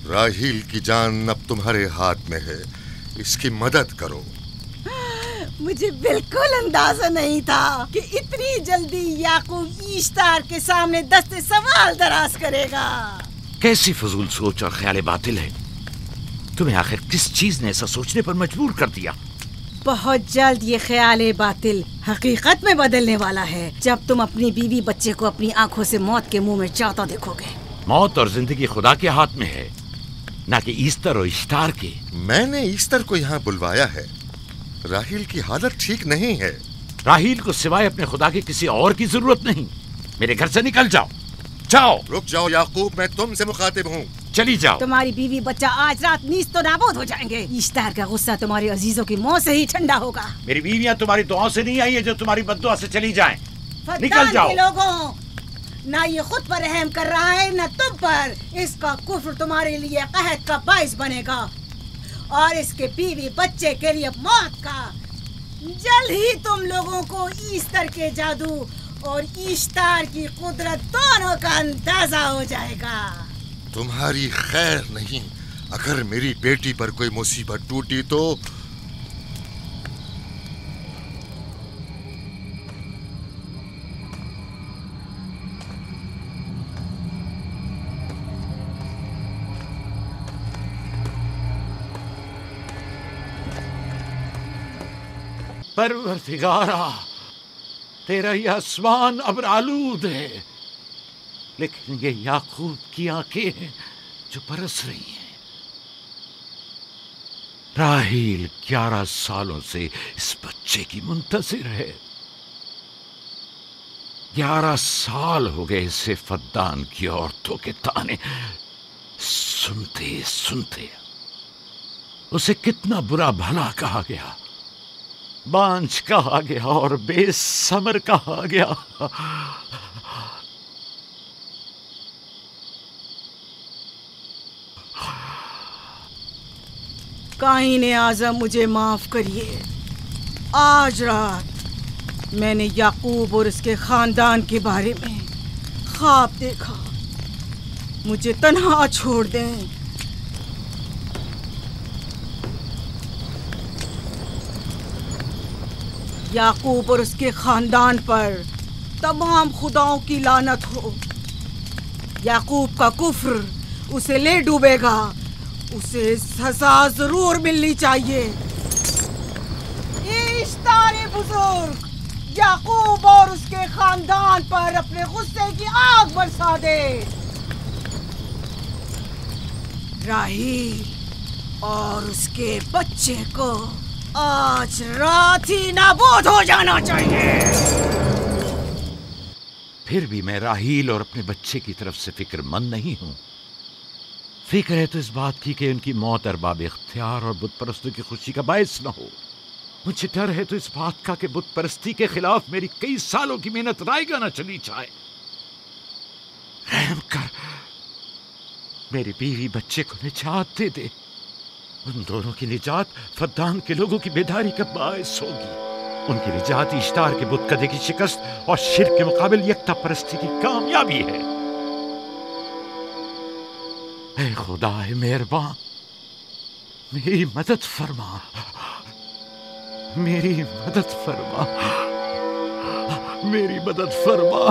राहील की जान अब तुम्हारे हाथ में है, इसकी मदद करो। मुझे बिल्कुल अंदाजा नहीं था कि इतनी जल्दी याकूब ईश्तार के सामने दस्ते सवाल दराज करेगा। कैसी फजूल सोच और ख्याल बातिल है। तुम्हें आखिर किस चीज ने ऐसा सोचने पर मजबूर कर दिया? बहुत जल्द ये ख्याल बातिल हकीकत में बदलने वाला है, जब तुम अपनी बीवी बच्चे को अपनी आंखों से मौत के मुंह में जाता देखोगे। मौत और जिंदगी खुदा के हाथ में है, ना कि ईस्टर और इश्तार के। मैंने ईस्टर को यहाँ बुलवाया है। राहील की हालत ठीक नहीं है। राहील को सिवाय अपने खुदा के किसी और की जरूरत नहीं। मेरे घर से निकल जाओ। जाओ। रुक जाओ याकूब, मैं तुमसे मुखातिब हूँ। चली जाओ। तुम्हारी बीवी बच्चा आज रात नीस तो नाबूद हो जाएंगे। इश्तार का गुस्सा तुम्हारे अजीजों की मौत से ही ठंडा होगा। मेरी बीवियाँ तुम्हारी दुआओं से नहीं आई है जो तुम्हारी बद्दुआ से चली जाएं। निकल जाओ। लोगों, ना ये खुद पर रहम कर रहा है न तुम पर। इसका कुफ्र तुम्हारे लिए कहत का बाइस बनेगा और इसके बीवी बच्चे के लिए मौत का। जल्द ही तुम लोगों को ईस्टर के जादू और इश्तार की कुदरत दोनों का अंदाजा हो जाएगा। तुम्हारी खैर नहीं। अगर मेरी बेटी पर कोई मुसीबत टूटी तो परवरदिगारा, तेरा यह आसमान अब आलूद है, लेकिन ये याकूब की आंखें हैं जो बरस रही हैं। राहील 11 सालों से इस बच्चे की मुंतजिर है। 11 साल हो गए इसे फद्दान की औरतों के ताने सुनते सुनते। उसे कितना बुरा भला कहा गया, बांझ कहा गया और बेसमर कहा गया। काईने आज़म, मुझे माफ करिए। आज रात मैंने याकूब और उसके खानदान के बारे में ख्वाब देखा। मुझे तन्हा छोड़ दें। याकूब और उसके खानदान पर तमाम खुदाओं की लानत हो। याकूब का कुफ्र उसे ले डूबेगा। उसे सजा जरूर मिलनी चाहिए। इश्तारे बुजुर्ग, याकूब और उसके खानदान पर अपने गुस्से की आग बरसा दे। राहील और उसके बच्चे को आज रात ही नाबूद हो जाना चाहिए। फिर भी मैं राहील और अपने बच्चे की तरफ से फिक्रमंद नहीं हूं। फिक्र है तो इस बात की कि उनकी मौत अरबाब इख्तियार और बुत परस्तों की खुशी का बायस न हो। मुझे डर है तो इस बात का कि बुत परस्ती के खिलाफ मेरी कई सालों की मेहनत रायगा न चली जाए। रहम कर, मेरी बीवी बच्चे को निजात दे दे। उन दोनों की निजात फद्दान के लोगों की बेदारी का बायस होगी। उनकी निजात इश्तार के बुतकदे की शिकस्त और शिर्क के मुकाबिल यकता परस्ती की कामयाबी है। ऐ खुदा है मेहरबान, मेरी मदद फरमा, मेरी मदद फरमा, मेरी मदद फरमा।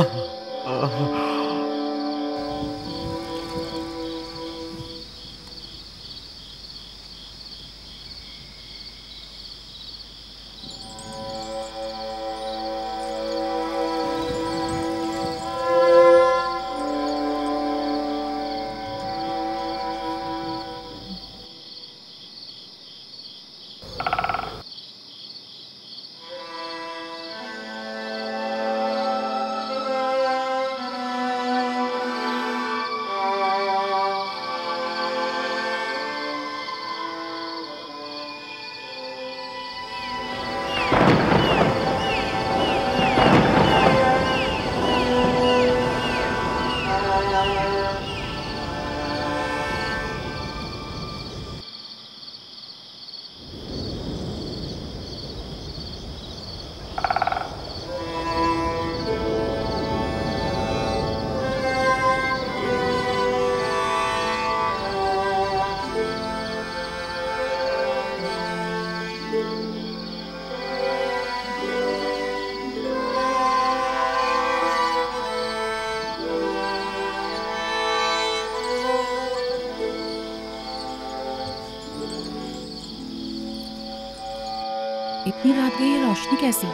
इतनी रात गई है, रोशनी कैसी?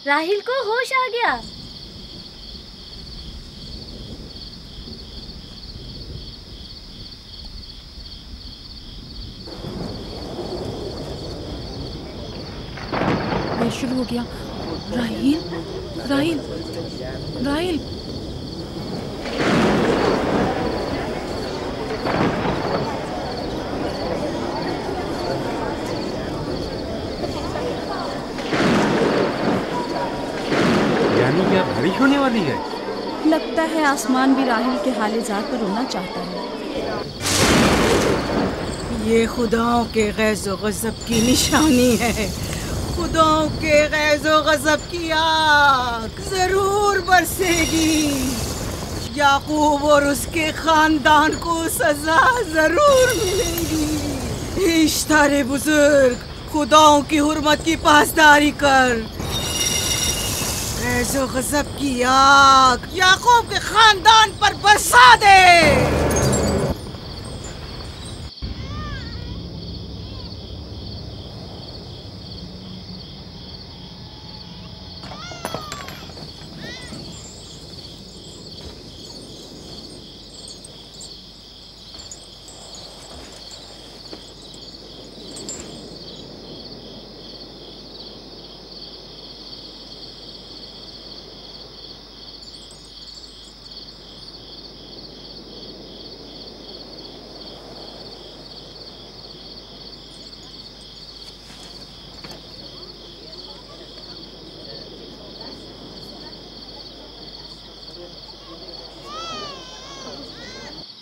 राहिल को होश आ गया। ये शुरू हो गया। राहिल, राहिल, राहिल। बारिश होने वाली है। लगता है आसमान भी राहिल के हाल-ए-ज़ार पर रोना चाहता है। ये खुदाओं के गैज़ो गज़ब की निशानी है। खुदाओं के गैज़ो गज़ब की आग जरूर बरसेगी। याकूब और उसके खानदान को सजा जरूर मिलेगी। इश्तारे बुजुर्ग, खुदाओं की हुर्मत की पासदारी कर। गैज़ो गज़ब की आग याकूब के खानदान पर बरसा दे।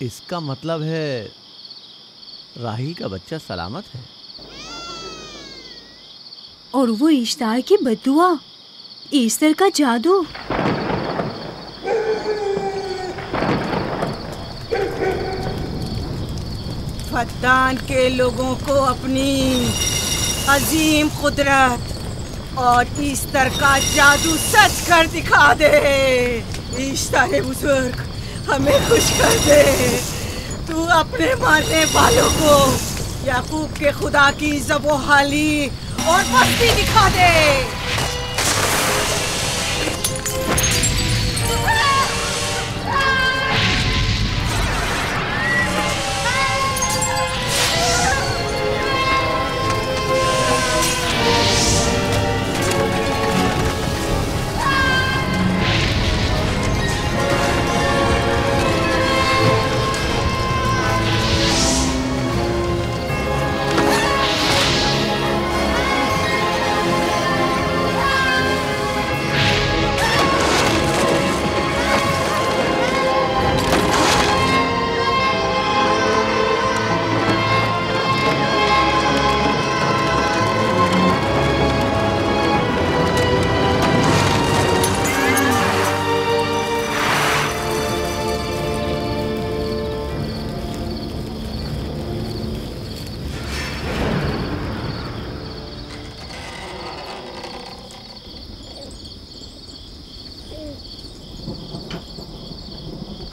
इसका मतलब है राहिल का बच्चा सलामत है। और वो इश्तार की बद्दुआ, ईस्टर का जादू। फद्दान के लोगों को अपनी अजीम कुदरत और ईस्टर का जादू सच कर दिखा दे। ईस्टर बुजुर्ग, हमें खुश कर दे। तू अपने मारने वालों को याकूब के खुदा की ज़बोहाली और मस्ती दिखा दे।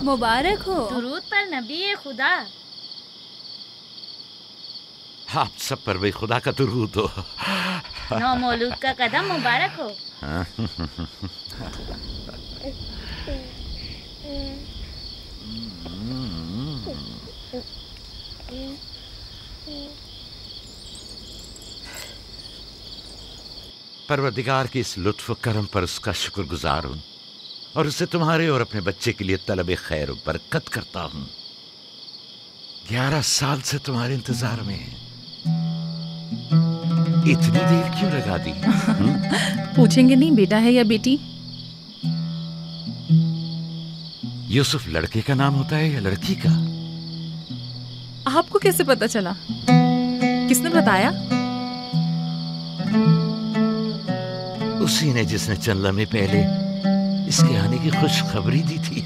मुबारक हो। दुरूद पर नबी खुदा। आप सब पर भी खुदा का दुरूद हो। नौ मौलूद का कदम मुबारक हो। परवरदिगार की इस लुत्फ करम पर उसका शुक्रगुजार हूँ और उसे तुम्हारे और अपने बच्चे के लिए तलब खैर और बरकत करता हूँ। 11 साल से तुम्हारे इंतजार में है। इतनी देर क्यों लगा दी? पूछेंगे नहीं बेटा है या बेटी? यूसुफ लड़के का नाम होता है या लड़की का? आपको कैसे पता चला? किसने बताया? उसी ने जिसने चंद लम्हे पहले इसके आने की खुशखबरी दी थी।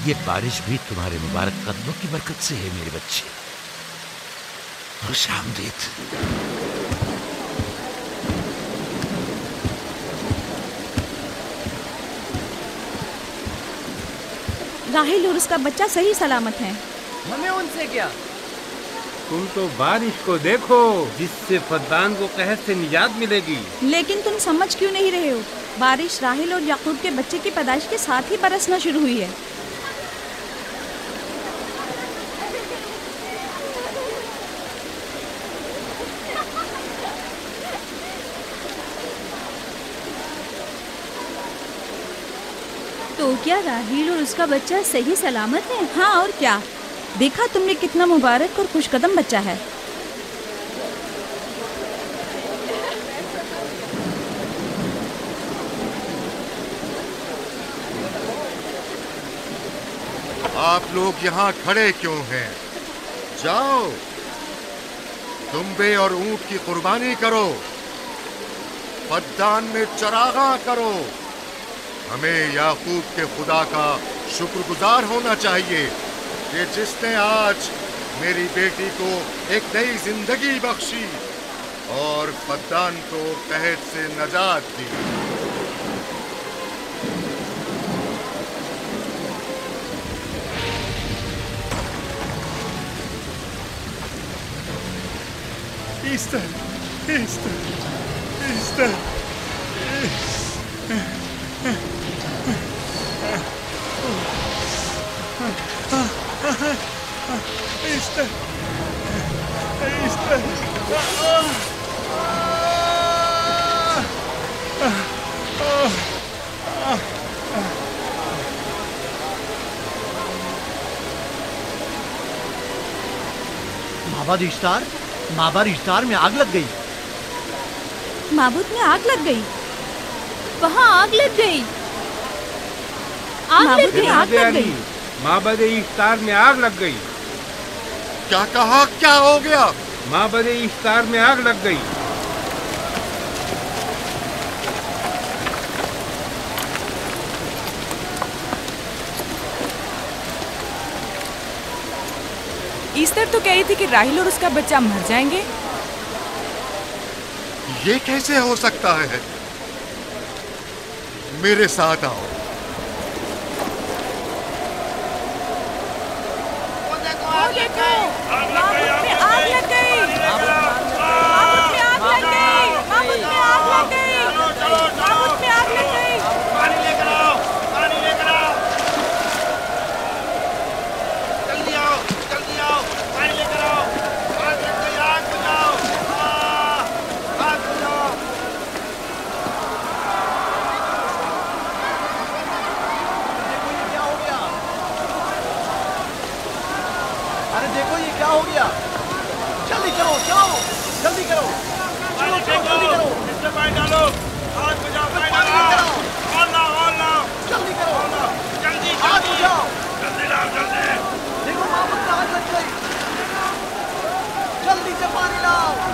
ये बारिश भी तुम्हारे मुबारक कदमों की बरकत से है मेरे बच्चे। खुश आमदीद। राहिल और उसका बच्चा सही सलामत है। हमें उनसे क्या? तुम तो बारिश को देखो जिससे फद्दान को कहर से निजात मिलेगी। लेकिन तुम समझ क्यों नहीं रहे हो? बारिश राहिल और याकूब के बच्चे की पैदाइश के साथ ही बरसना शुरू हुई है। तो क्या राहील और उसका बच्चा सही सलामत है? हाँ और क्या, देखा तुमने कितना मुबारक और खुशकदम बच्चा है। आप लोग यहाँ खड़े क्यों हैं? जाओ, दुम्बे और ऊंट की कुर्बानी करो, फद्दान में चरागा करो। हमें याकूब के खुदा का शुक्रगुजार होना चाहिए कि जिसने आज मेरी बेटी को एक नई जिंदगी बख्शी और फद्दान को कहर से नजात दी। Easter, Easter, Easter. Easter! Easter! माबाद इश्तार, माबाद इश्तार में आग लग गई। माबूद में आग लग गई? वहाँ आग लग गई। आग लग गई, आग लग गई। माबद इफ्तार में आग लग गई। क्या कहा? क्या हो गया? माबद इफ्तार में आग लग गई। ईस्टर तो कह रही थी कि राहिल और उसका बच्चा मर जाएंगे। ये कैसे हो सकता है? मेरे साथ आओ।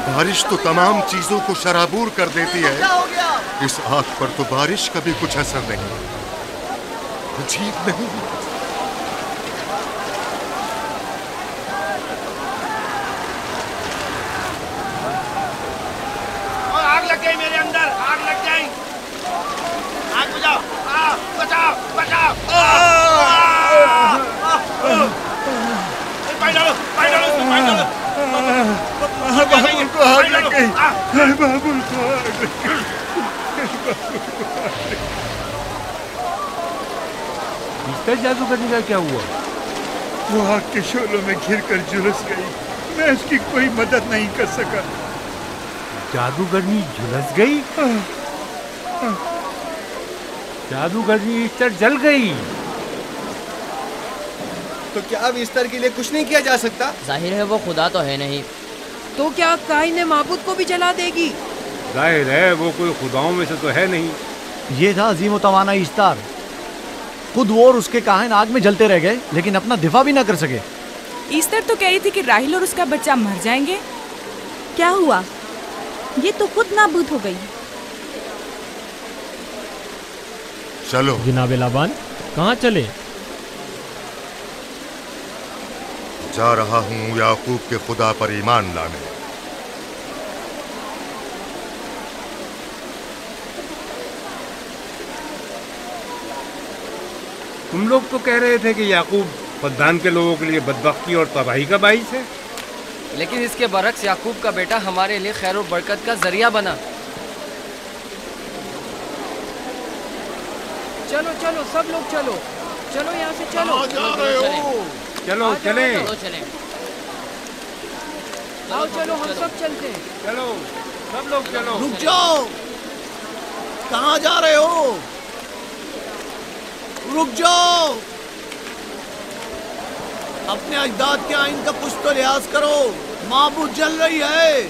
बारिश तो तमाम चीजों को शराबूर कर देती है, इस आग पर तो बारिश का भी कुछ असर नहीं। अजीब नहीं? बचाओ बचाओ पानी डालो पानी डालो पानी डालो बाबुल को आग लग गई बाबुल को आग लग गई इस्तर जादू करने का क्या हुआ? वो आग के शोलों में घिरकर झुलस गई। मैं उसकी कोई मदद नहीं कर सका। जादूगरनी झुलस गई? जादूगरनी इस्तर जल गई। तो क्या अब इस्तर के लिए कुछ नहीं किया जा सकता? जाहिर है वो खुदा तो है नहीं। तो क्या काइन माबूद को भी जला देगी? जाहिर है वो कोई खुदाओं में से तो है नहीं। ये था अजीम व तवाना इस्तार। खुद वो और उसके काहिन आग में जलते रह गए, लेकिन अपना दिफा भी ना कर सके। ईस्टर तो कह रही थी कि राहिल और उसका बच्चा मर जाएंगे। क्या हुआ? ये तो खुद नाबूद हो गई। चलो जनाबे लाबान, कहाँ चले? जा रहा हूँ याकूब के खुदा पर ईमान लाने। तुम लोग तो कह रहे थे कि याकूब फद्दान के लोगों के लिए बदबख्ती और तबाही का बाइस है, लेकिन इसके बरक्स याकूब का बेटा हमारे लिए खैर और बरकत का जरिया बना। चलो चलो सब लोग चलो, चलो यहाँ से चलो। चलो चले आओ चलो हम सब चलते हैं। चलो सब लोग चलो। रुक जाओ, कहाँ जा रहे हो? रुक जाओ, अपने अजदाद के आइन का कुछ तो लिहाज करो। माबूद जल रही है,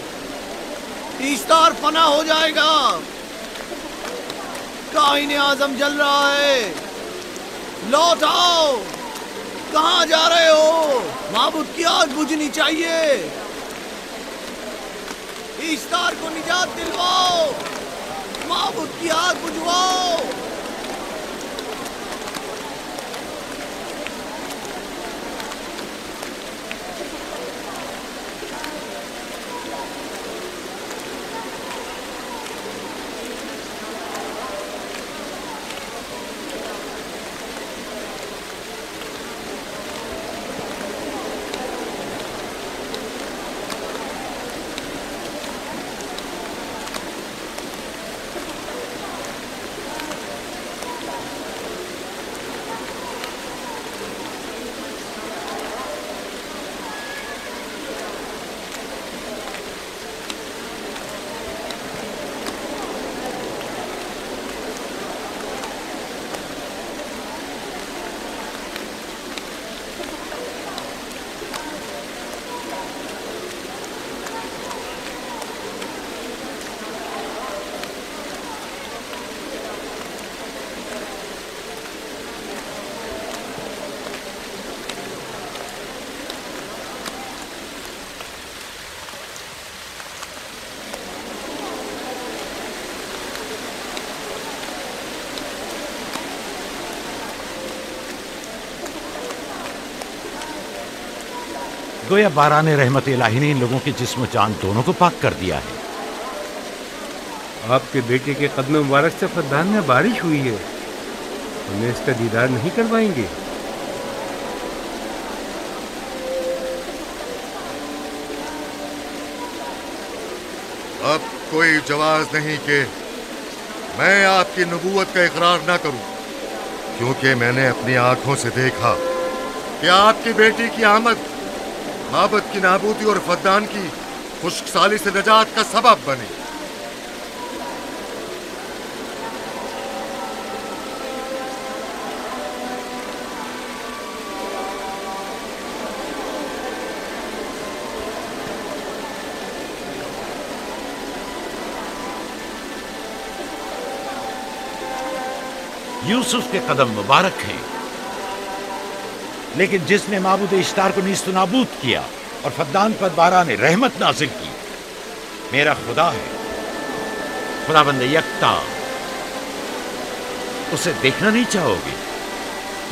इस्तार फना हो जाएगा। काइन आजम जल रहा है, लौट आओ। कहाँ जा रहे हो? माबूद की आग बुझनी चाहिए। इस्तार को निजात दिलवाओ, माबूद की आग बुझवाओ। गोया बारान रहमत इलाही ने इन लोगों के जिस्म जान दोनों को पाक कर दिया है। आपके बेटे के कदम मुबारक से फद्दान में बारिश हुई है, हमें इसका दीदार नहीं करवाएंगे? अब कोई जवाज नहीं कि मैं आपकी नबूवत का इकरार ना करूं, क्योंकि मैंने अपनी आंखों से देखा कि आपकी बेटी की आमद माबद की नाबूदी और फद्दान की खुश्कसाली से निजात का सबब बनी। यूसुफ के कदम मुबारक हैं, लेकिन जिसने माबूद इश्तार को नीस्त नाबूद किया और फद्दान पर बारान रहमत नाजिल की, मेरा खुदा है, खुदाबंद यकता। उसे देखना नहीं चाहोगे?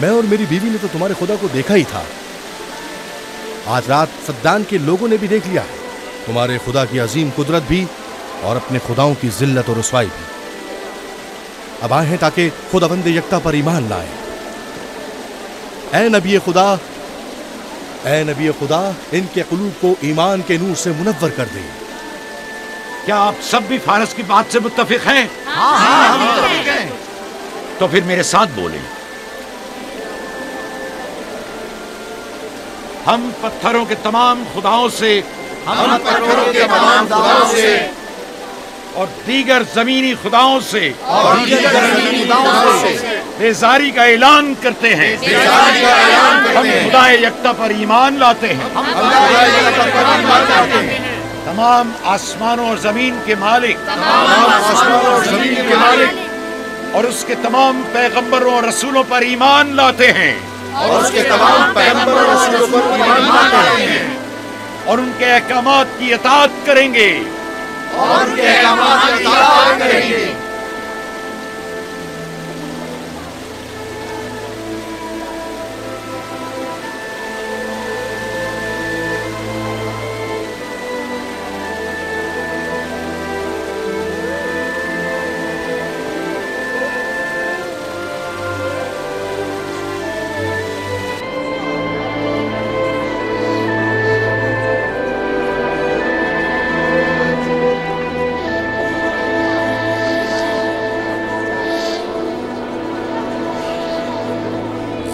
मैं और मेरी बीवी ने तो तुम्हारे खुदा को देखा ही था। आज रात फद्दान के लोगों ने भी देख लिया है, तुम्हारे खुदा की अजीम कुदरत भी और अपने खुदाओं की जिल्लत और रुसवाई भी। अब आए हैं ताकि खुदावंद यकता पर ईमान लाएं। ऐ नबी खुदा, इनके कुलूब को ईमान के नूर से मुनव्वर कर दे। क्या आप सब भी फारस की बात से मुत्तफिक हैं? हाँ, हम मुत्तफिक हैं। तो फिर मेरे साथ बोलें। हम पत्थरों के तमाम खुदाओं से और दीगर जमीनी खुदाओं से बेजारी का ऐलान करते हैं। हम खुदा यकता पर ईमान लाते हैं। तमाम आसमानों और जमीन के मालिक और उसके तमाम पैगंबरों और रसूलों पर ईमान लाते हैं और उनके अहकामात की इताअत करेंगे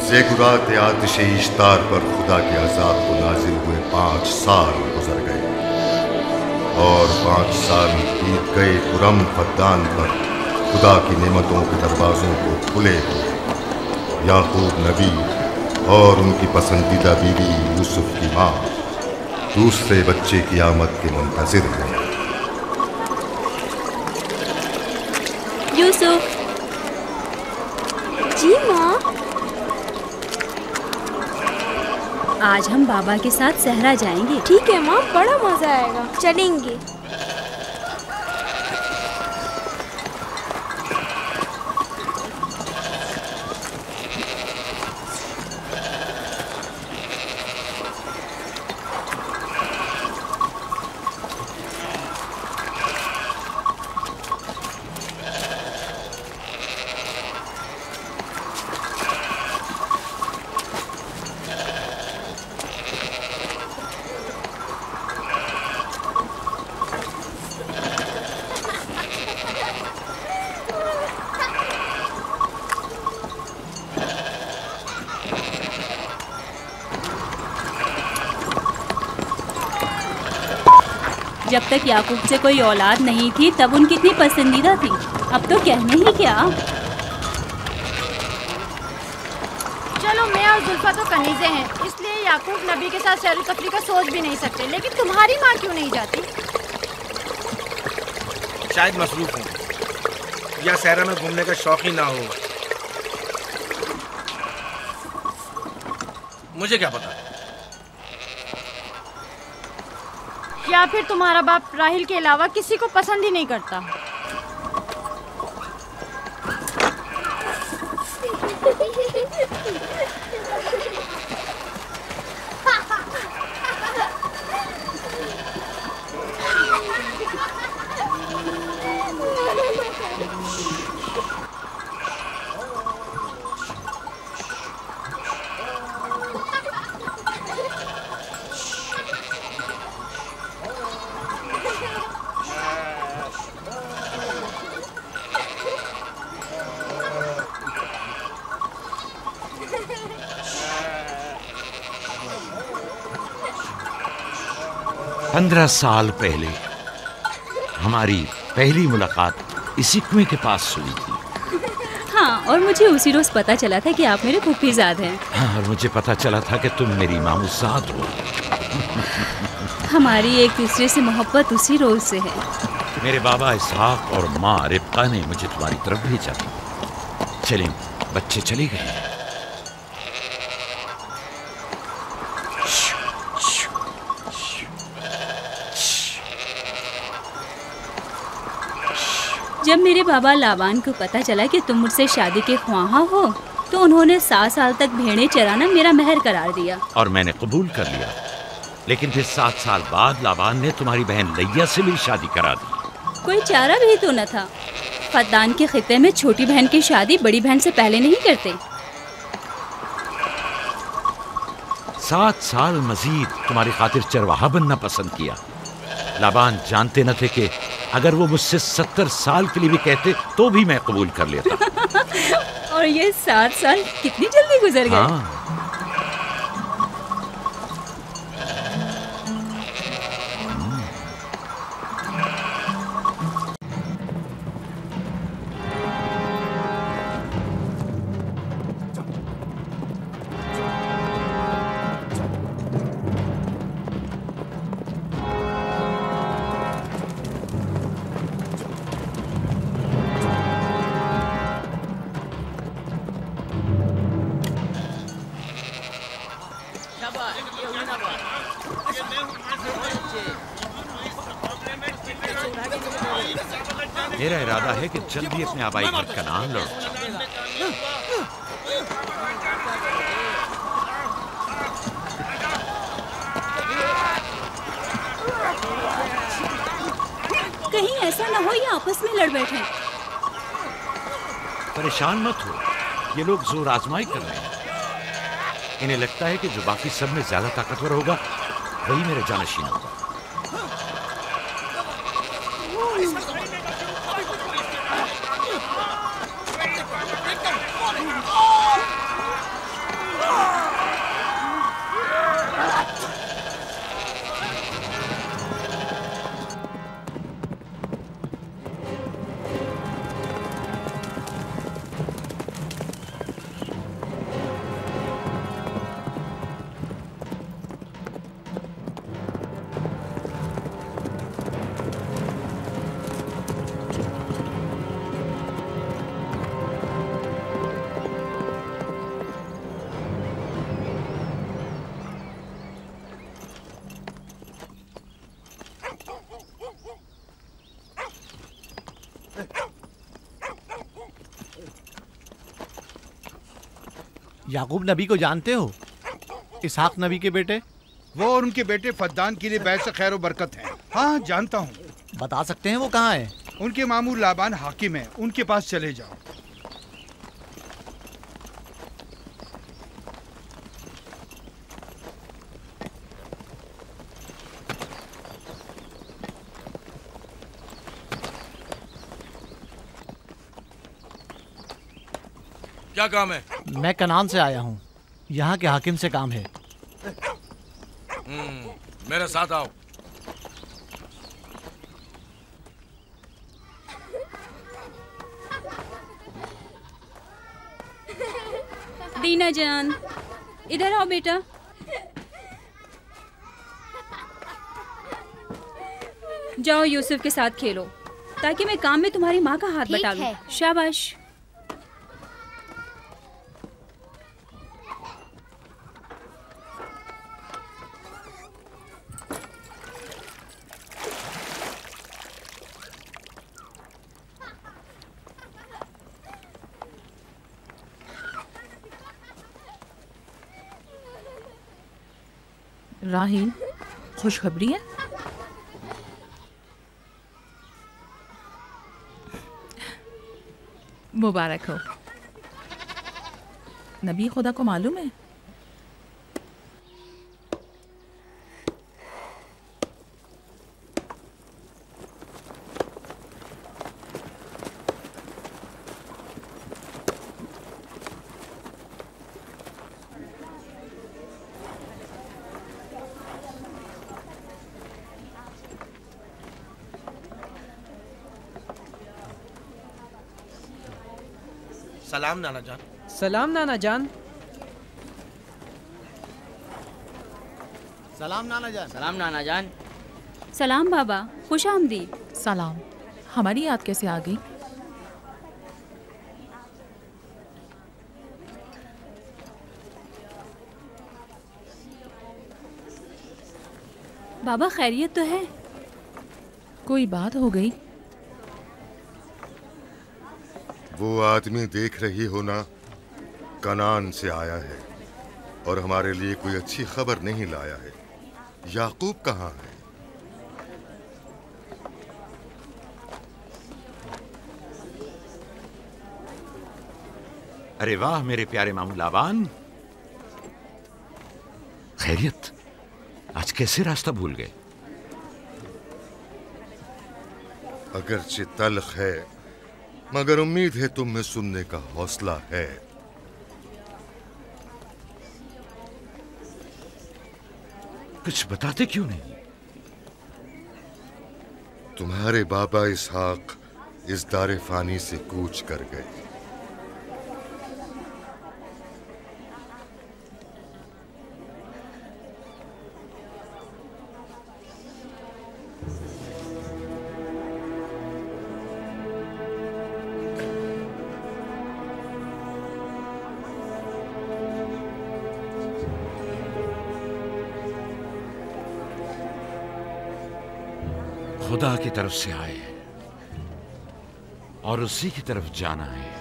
ज़ेगुरात आतिश इश्तार पर खुदा के अज़ाब को नाजिल हुए 5 साल गुजर गए और 5 साल बीत गए खुरम फद्दान पर खुदा की नेमतों के दरवाज़ों को खुले हुए। याकूब नबी और उनकी पसंदीदा बीवी यूसुफ की माँ दूसरे बच्चे की आमद के मुंतज़िर हैं। यूसुफ। जी माँ। आज हम बाबा के साथ सहरा जाएंगे। ठीक है माँ, बड़ा मजा आएगा, चलेंगे। जब तक याकूब से कोई औलाद नहीं थी तब उनकी इतनी पसंदीदा थी, अब तो कहने ही क्या। चलो मैं और जुल्फा तो कनीज़े हैं, इसलिए याकूब नबी के साथ सैर तफरी का सोच भी नहीं सकते, लेकिन तुम्हारी माँ क्यों नहीं जाती? शायद मसरूफ हूँ या सहरा में घूमने का शौक ही ना हो, मुझे क्या पता। या फिर तुम्हारा बाप राहिल के अलावा किसी को पसंद ही नहीं करता। पंद्रह साल पहले हमारी पहली मुलाकात इसी कुएं के पास हुई थी। हाँ, और मुझे उसी रोज पता चला था कि आप मेरे फूफीजाद हैं। हाँ, और मुझे पता चला था कि तुम मेरी मामूजाद हो। हमारी एक दूसरे से मोहब्बत उसी रोज से है। मेरे बाबा इसहाक और माँ रिब्का ने मुझे तुम्हारी तरफ भेजा था। चलें, बच्चे चले गए। जब मेरे बाबा लाबान को पता चला कि तुम मुझसे शादी के ख्वाहा हो, तो उन्होंने 7 साल तक भेड़ें चराना मेरा महर करार दिया। और मैंने कबूल कर लिया। लेकिन फिर 7 साल बाद लाबान ने तुम्हारी बहन लैया से भी शादी करा दी। कोई चारा भी तो न था। फद्दान के खित्ते में छोटी बहन की शादी बड़ी बहन से पहले नहीं करते। 7 साल मजीद तुम्हारी खातिर चरवाहा बनना पसंद किया। लाबान जानते न थे कि अगर वो मुझसे 70 साल के लिए भी कहते तो भी मैं कबूल कर लेता। और ये 7 साल कितनी जल्दी गुजर गए। हाँ। मेरा इरादा है कि जल्दी अपने आबाई घर कनान लौट जाऊं। कहीं ऐसा ना हो ये आपस में लड़ बैठे। परेशान मत हो, ये लोग जोर आजमाई कर रहे हैं। इन्हें लगता है कि जो बाकी सब में ज्यादा ताकतवर होगा वही मेरे जानशीन होगा। याकूब नबी को जानते हो? इसहाक नबी के बेटे। वो और उनके बेटे फद्दान के लिए बैस खैर बरकत है। हाँ जानता हूँ। बता सकते हैं वो कहाँ है? उनके मामू लाबान हाकिम है, उनके पास चले जाओ। क्या काम है? मैं कनान से आया हूँ, यहाँ के हाकिम से काम है। मेरे साथ आओ। दीना जान, इधर आओ बेटा। जाओ यूसुफ के साथ खेलो ताकि मैं काम में तुम्हारी माँ का हाथ बटा लूं। शाबाश। राहील, खुशखबरी है? मुबारक हो। नबी खुदा को मालूम है? सलाम नाना जान। सलाम नाना जान। सलाम नाना जान। सलाम नाना जान। सलाम बाबा, खुश आमदीद। सलाम। हमारी याद कैसे आ गई? बाबा खैरियत तो है? कोई बात हो गई? वो आदमी देख रही हो ना, कनान से आया है और हमारे लिए कोई अच्छी खबर नहीं लाया है। याकूब कहाँ है? अरे वाह मेरे प्यारे मामू लाबान, खैरियत? आज कैसे रास्ता भूल गए? अगरचे तल्ख है, मगर उम्मीद है तुम में सुनने का हौसला है। कुछ बताते क्यों नहीं? तुम्हारे बाबा इसहाक इस दारे फानी से कूच कर गए। खुदा की तरफ से आए हैं और उसी की तरफ जाना है।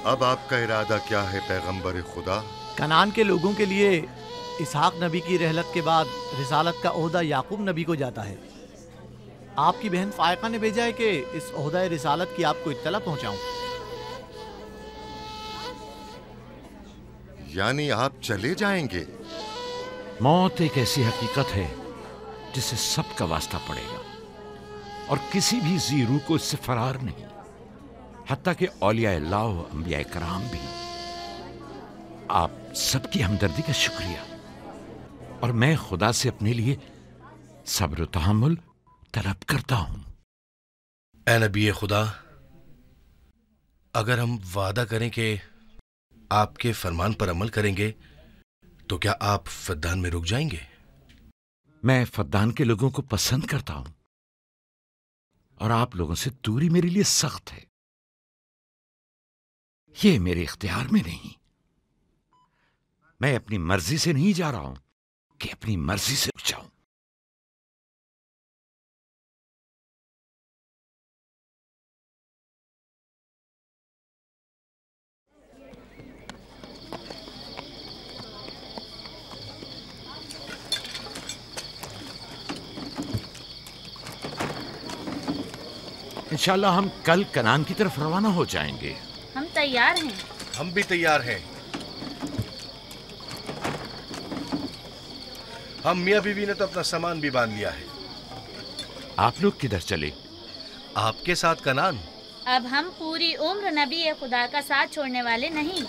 अब आपका इरादा क्या है पैगंबर खुदा? कनान के लोगों के लिए इसहाक नबी की रहलत के बाद रिसालत का ओहदा याकूब नबी को जाता है। आपकी बहन फायका ने भेजा है कि इस ओहदा रिसालत की आपको इत्तला पहुंचाऊं। यानी आप चले जाएंगे? मौत एक ऐसी हकीकत है जिससे सबका वास्ता पड़ेगा और किसी भी जी रूह को इससे फरार नहीं, हत्ता कि औलिया अल्लाह व अंबिया कराम भी। आप सबकी हमदर्दी का शुक्रिया, और मैं खुदा से अपने लिए सब्र तहम्मुल तलब करता हूं। ऐ नबी खुदा, अगर हम वादा करें कि आपके फरमान पर अमल करेंगे तो क्या आप फद्दान में रुक जाएंगे? मैं फद्दान के लोगों को पसंद करता हूं और आप लोगों से दूरी मेरे लिए सख्त है। ये मेरे इख्तियार में नहीं। मैं अपनी मर्जी से नहीं जा रहा हूं कि अपनी मर्जी से रुक जाऊं। इंशाल्लाह हम कल कनान की तरफ रवाना हो जाएंगे। हम तैयार हैं। हम भी तैयार हैं। हम मियाँ बीवी ने तो अपना सामान भी बांध लिया है। आप लोग किधर चले? आपके साथ कनान। अब हम पूरी उम्र नबी खुदा का साथ छोड़ने वाले नहीं।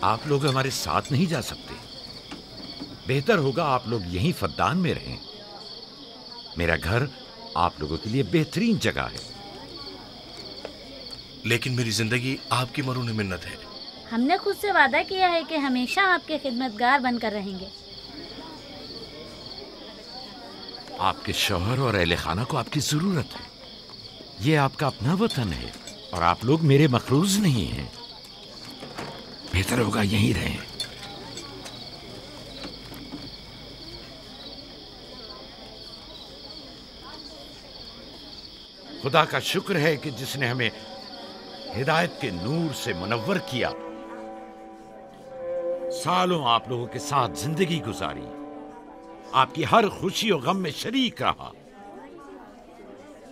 आप लोग हमारे साथ नहीं जा सकते। बेहतर होगा आप लोग यहीं फद्दान में रहें। मेरा घर आप लोगों के लिए बेहतरीन जगह है। लेकिन मेरी जिंदगी आपकी मरून मिन्नत है। हमने खुद से वादा किया है कि हमेशा आपके खिदमतगार बनकर रहेंगे। आपके शौहर और अहले खाना को आपकी जरूरत है। ये आपका अपना वतन है और आप लोग मेरे मखरूज नहीं हैं। बेहतर होगा यहीं रहें। खुदा का शुक्र है कि जिसने हमें हिदायत के नूर से मुनव्वर किया। सालों आप लोगों के साथ जिंदगी गुजारी, आपकी हर खुशी और गम में शरीक रहा।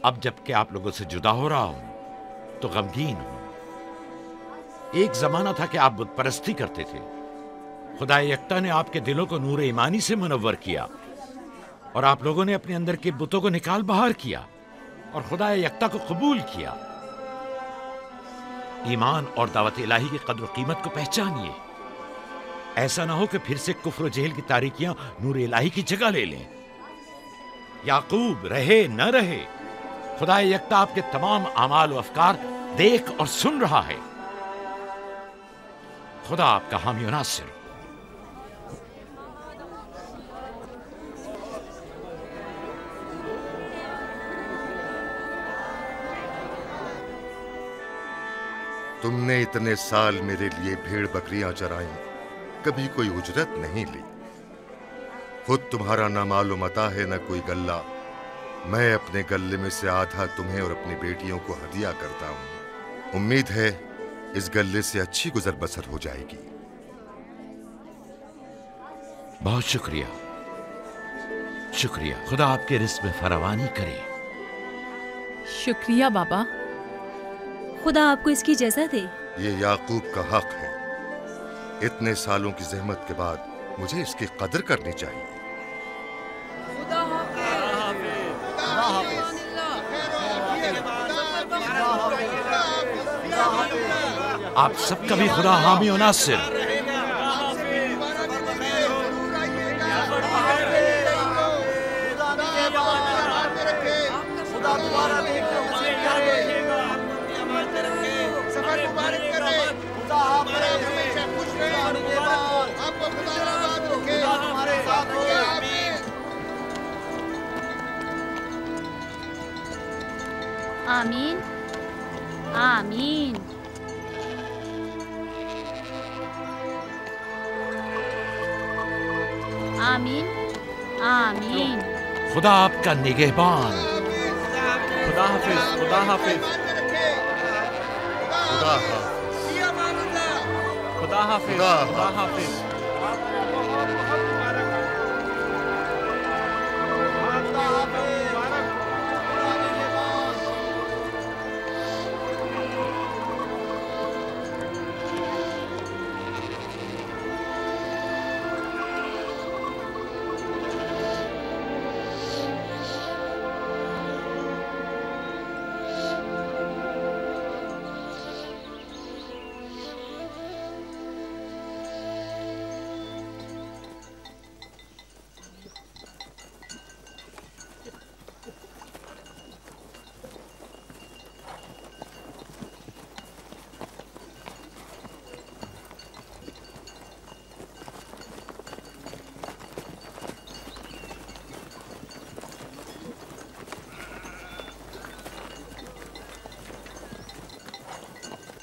अब जबकि आप लोगों से जुदा हो रहा हूं तो गमगीन हूं। एक जमाना था कि आप बुत परस्ती करते थे। खुदा यक्ता ने आपके दिलों को नूर ईमानी से मुनव्वर किया और आप लोगों ने अपने अंदर के बुतों को निकाल बाहर किया और खुदा यक्ता को कबूल किया। ईमान और दावत इलाही की कद्र कीमत को पहचानिए। ऐसा ना हो कि फिर से कुफ्र जेल की तारीकियां नूर इलाही की जगह ले लें। याकूब रहे न रहे, खुदा यक्ता आपके तमाम अमाल व अफकार देख और सुन रहा है। खुदा आपका हामी और नासिर। तुमने इतने साल मेरे लिए भेड़ बकरियां चराई, कभी कोई उजरत नहीं ली। खुद तुम्हारा ना मालूम मता है न कोई गल्ला। मैं अपने गल्ले में से आधा तुम्हें और अपनी बेटियों को हदिया करता हूं। उम्मीद है इस गल्ले से अच्छी गुजर बसर हो जाएगी। बहुत शुक्रिया, शुक्रिया। खुदा आपके रिस्क में फरावानी करे। शुक्रिया बाबा। खुदा आपको इसकी जज़ा दे। ये याकूब का हक है। इतने सालों की जहमत के बाद मुझे इसकी कदर करनी चाहिए। आप सबका भी खुदा हामी और नासिर। आमीन आमीन। आमीन आमीन। खुदा आपका निगहबान। खुदा हाफिज, खुदा हाफिज, खुदा हाफिज, खुदा हाफिज, खुदा हाफिज।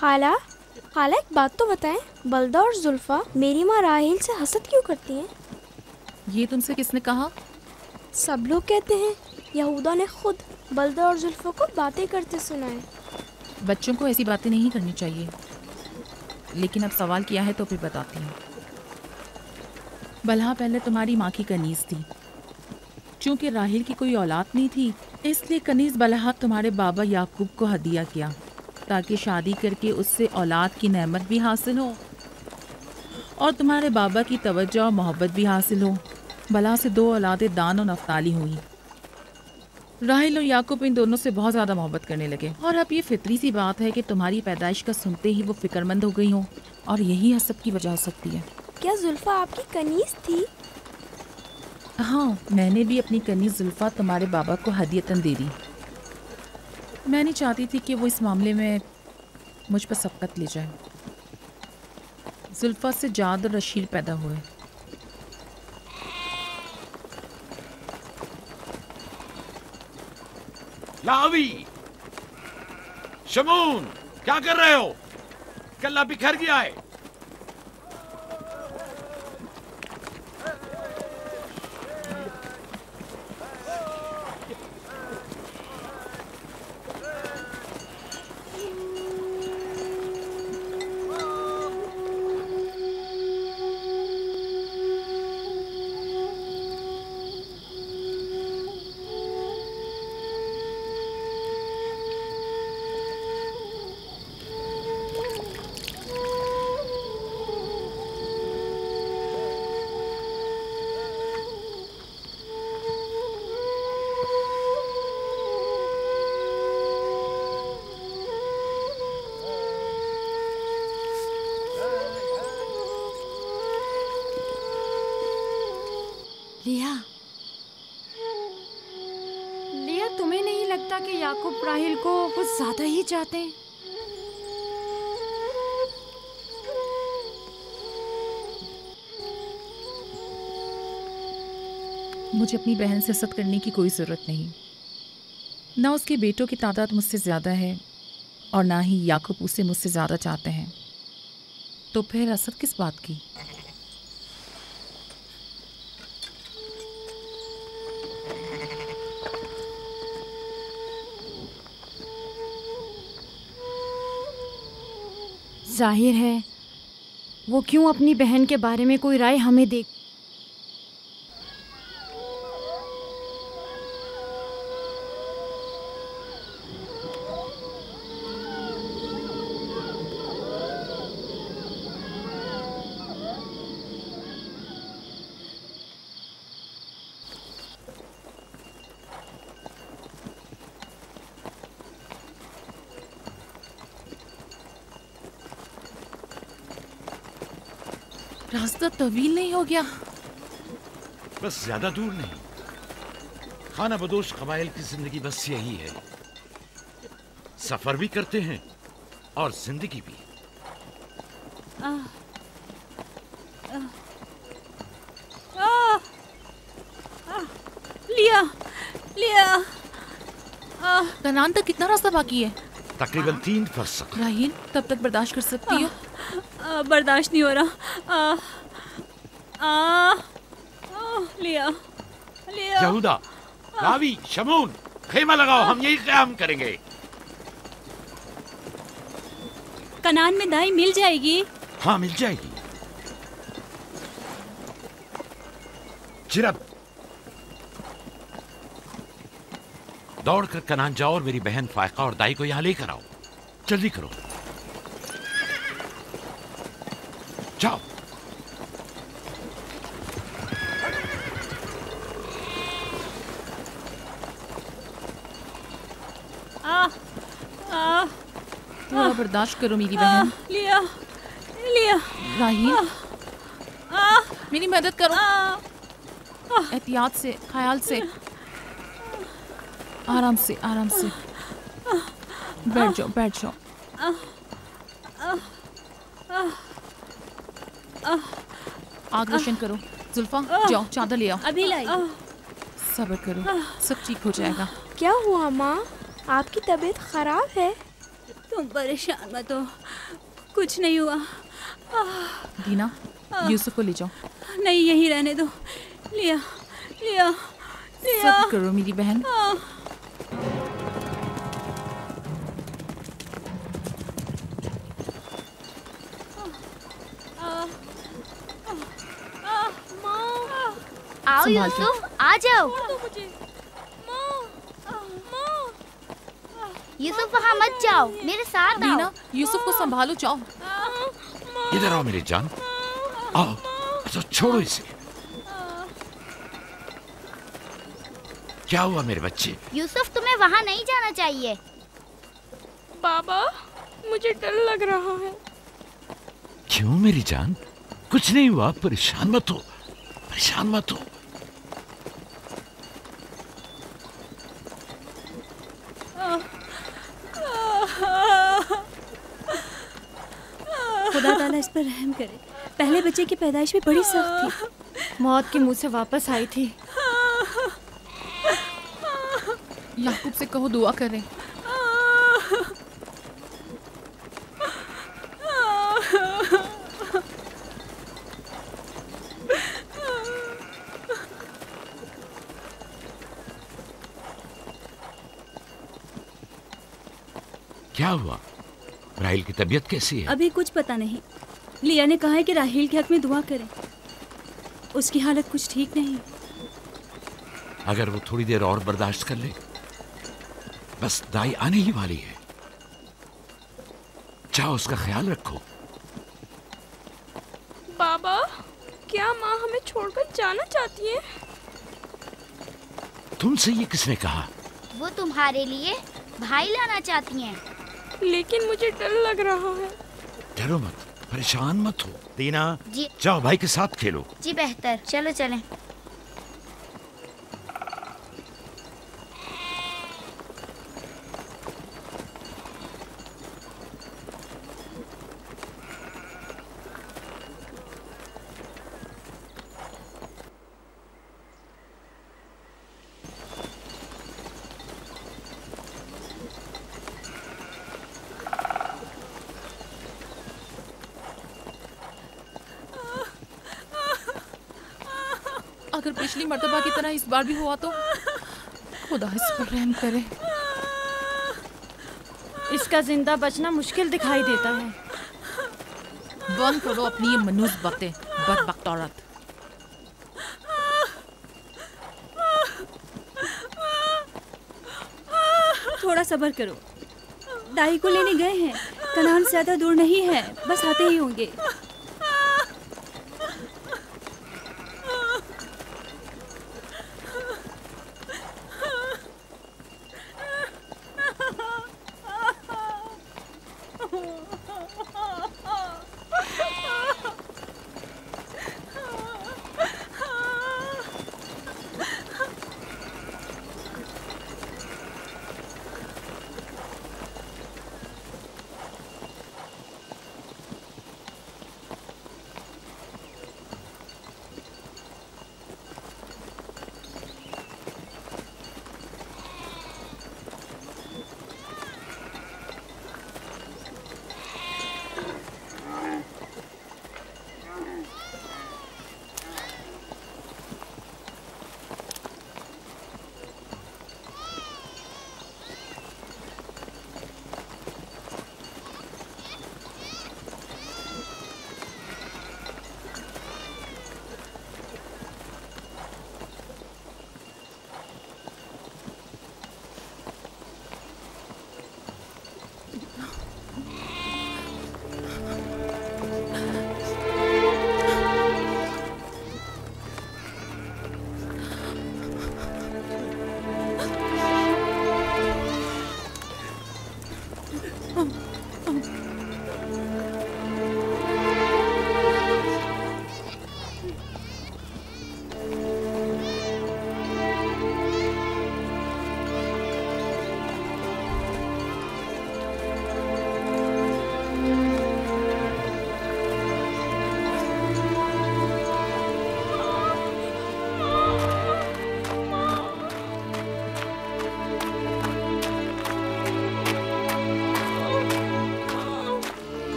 खाला, खाला एक बात तो बताएं, बलदा और जुल्फा मेरी माँ राहेल से हसद क्यों करती हैं? ये तुमसे किसने कहा? सब लोग कहते हैं यहूदा ने खुद बलदा और जुल्फा को बातें करते सुना है। बच्चों को ऐसी बातें नहीं करनी चाहिए, लेकिन अब सवाल किया है तो फिर बताती हूँ। बलहा पहले तुम्हारी माँ की कनीज थी। चूँकि राहेल की कोई औलाद नहीं थी, इसलिए कनीज बलहा तुम्हारे बाबा याकूब को हदिया किया ताकि शादी करके उससे औलाद की नेमत भी हासिल हो और तुम्हारे बाबा की तवज्जो और मोहब्बत भी हासिल हो। बलहा से 2 औलादें दान और नफ्ताली हुई। राहेल और याकूब इन दोनों से बहुत ज़्यादा मोहब्बत करने लगे और अब ये फितरी सी बात है कि तुम्हारी पैदाइश का सुनते ही वो फिक्रमंद हो गई हो और यही हसद की वजह हो सकती है। क्या जुल्फा आपकी कनीज थी? हाँ, मैंने भी अपनी कनीज जुल्फा तुम्हारे बाबा को हदियतन दे दी। मैं नहीं चाहती थी कि वो इस मामले में मुझ पर सबकत ले जाए। जुल्फा से जाद और रशीद पैदा हुए। लावी, शमून, क्या कर रहे हो? कल्ला बिखर गया है। लिया, तुम्हें नहीं लगता कि याकूब राहेल को कुछ ज्यादा ही चाहते हैं? मुझे अपनी बहन से हसद करने की कोई ज़रूरत नहीं। ना उसके बेटों की तादाद मुझसे ज़्यादा है और ना ही याकूब उसे मुझसे ज़्यादा चाहते हैं, तो फिर असर किस बात की? जाहिर है वो क्यों अपनी बहन के बारे में कोई राय हमें दे। रास्ता तवील नहीं हो गया? बस ज्यादा दूर नहीं। खाना बदोश कबाइल की जिंदगी बस यही है, सफर भी करते हैं और जिंदगी भी। लिया लिया। कनान तक कितना रास्ता बाकी है? तकरीबन 3 फरसा। राहील, तब तक बर्दाश्त कर सकती हो? बर्दाश्त नहीं हो रहा। लिया लिया। यहूदा, रावी, शमून, खेमा लगाओ, हम यही क़याम करेंगे। कनान में दाई मिल जाएगी? हाँ, मिल जाएगी। चिरब, दौड़कर कनान जाओ और मेरी बहन फायका और दाई को यहाँ लेकर आओ। जल्दी करो, जाओ। थोड़ा बर्दाश्त करो मेरी बहन। लिया लिया। राहील, मेरी मदद करो। एहतियात से, ख्याल से, आराम से, आराम से। बैठ जाओ, बैठ जाओ। आग रोशन करो। जुल्फा, जाओ चादर ले आओ। अभी लाई। सब्र करो, सब ठीक हो जाएगा। क्या हुआ माँ? आपकी तबीयत खराब है? तुम परेशान मत हो, कुछ नहीं हुआ। दीना, यूसुफ को ले जाओ। नहीं, यहीं रहने दो। लिया लिया लिया। सब्र करो मेरी बहन। आओ यूसुफ, आ जाओ। यूसुफ वहाँ मत जाओ, मेरे साथ आओ। दीना, यूसुफ को संभालो, जाओ। इधर आओ मेरी जान, आओ। अच्छा, छोड़ो इसे। क्या हुआ मेरे बच्चे? यूसुफ, तुम्हें वहाँ नहीं जाना चाहिए। बाबा, मुझे डर लग रहा है। क्यों मेरी जान? कुछ नहीं हुआ, परेशान मत हो, परेशान मत हो। खुदा ताला इस पर रहम करे। पहले बच्चे की पैदाइश में बड़ी सख्त थी, मौत के मुंह से वापस आई थी। याकूब से कहो दुआ करें। क्या हुआ? राहील की तबीयत कैसी है? अभी कुछ पता नहीं। लिया ने कहा है कि राहील के हक में दुआ करें, उसकी हालत कुछ ठीक नहीं। अगर वो थोड़ी देर और बर्दाश्त कर ले, बस दाई आने ही वाली है। जाओ, उसका ख्याल रखो। बाबा, क्या माँ हमें छोड़कर जाना चाहती है? तुमसे ये किसने कहा? वो तुम्हारे लिए भाई लाना चाहती हैं। लेकिन मुझे डर लग रहा है। डरो मत, परेशान मत हो। दीना, जी। जाओ भाई के साथ खेलो। जी बेहतर, चलो चलें। अगर पिछली मर्तबा की तरह इस बार भी हुआ तो खुदा इस पर रहम करे। इसका जिंदा बचना मुश्किल दिखाई देता है। बंद करो अपनी ये मनूस बातें, बदबख्त औरत। थोड़ा सब्र करो, दाई को लेने गए हैं। कनान ज्यादा दूर नहीं है, बस आते ही होंगे।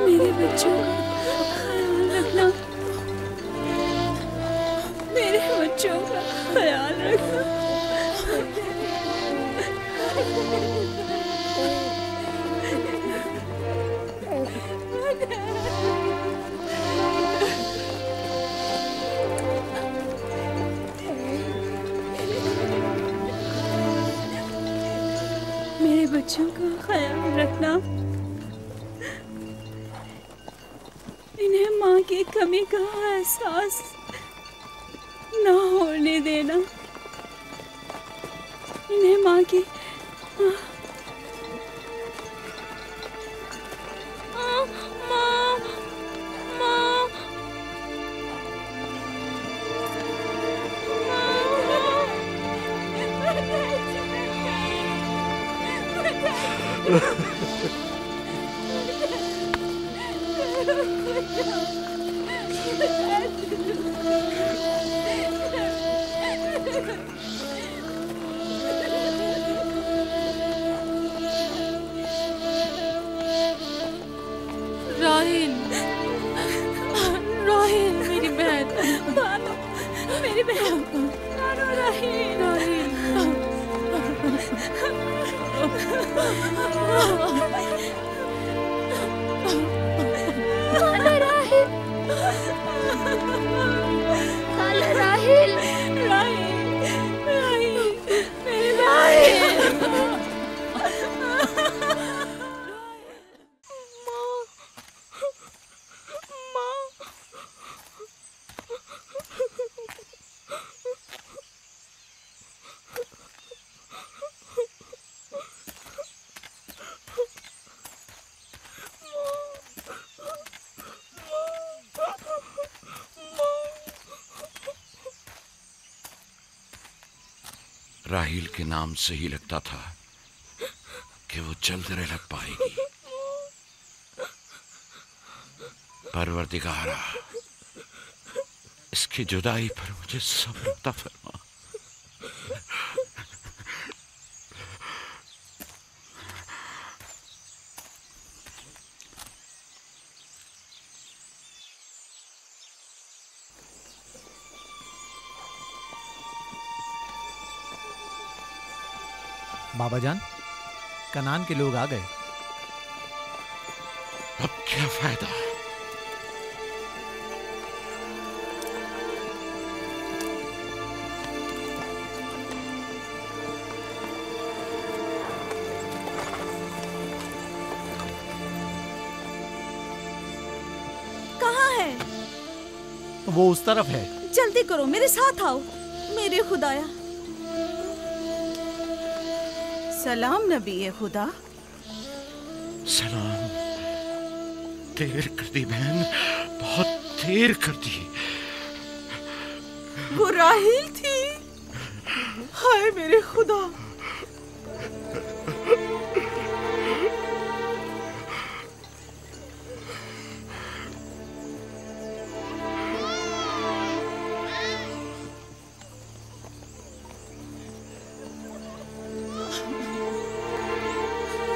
मेरे बच्चों का ख्याल रखना, मेरे बच्चों का ख्याल रखना। मेरे बच्चों का ख्याल रखना, इन्हें माँ की कमी का एहसास ना होने देना। इन्हें माँ की राहिल, राहिल मेरी बहन, बानो, मेरी बहन, बानो, राहिल, राहिल, राहिल के नाम से ही लगता था कि वो जल्द लग पाएगी। परवरदिगारा, इसकी जुदाई पर मुझे सब्र अता फरमा। बाबा जान, कनान के लोग आ गए। अब क्या फायदा? कहाँ है? वो उस तरफ है। जल्दी करो, मेरे साथ आओ। मेरे खुदाया। सलाम नबी खुदा। सलाम। देर कर दी बहन, बहुत देर कर दी। वो राहील थी। हाय मेरे खुदा।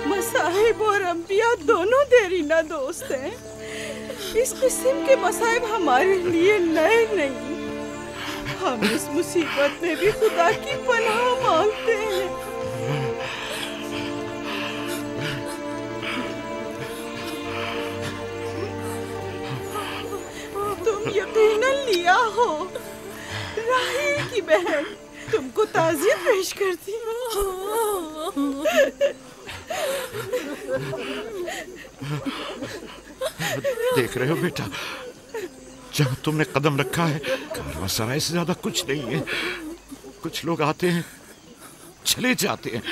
मसाहिब और अंबिया दोनों देरीना दोस्त हैं। इस किस्म के मसाइब हमारे लिए नए नहीं। हम इस मुसीबत में भी खुदा की पनाह मांगते हैं। तुम यकीनन लिया हो, राहील की बहन तुमको ताज़ियत पेश करती हूँ। देख रहे हो बेटा, जहाँ तुमने कदम रखा है कारवांसराय से ज्यादा कुछ नहीं है। कुछ लोग आते हैं, चले जाते हैं।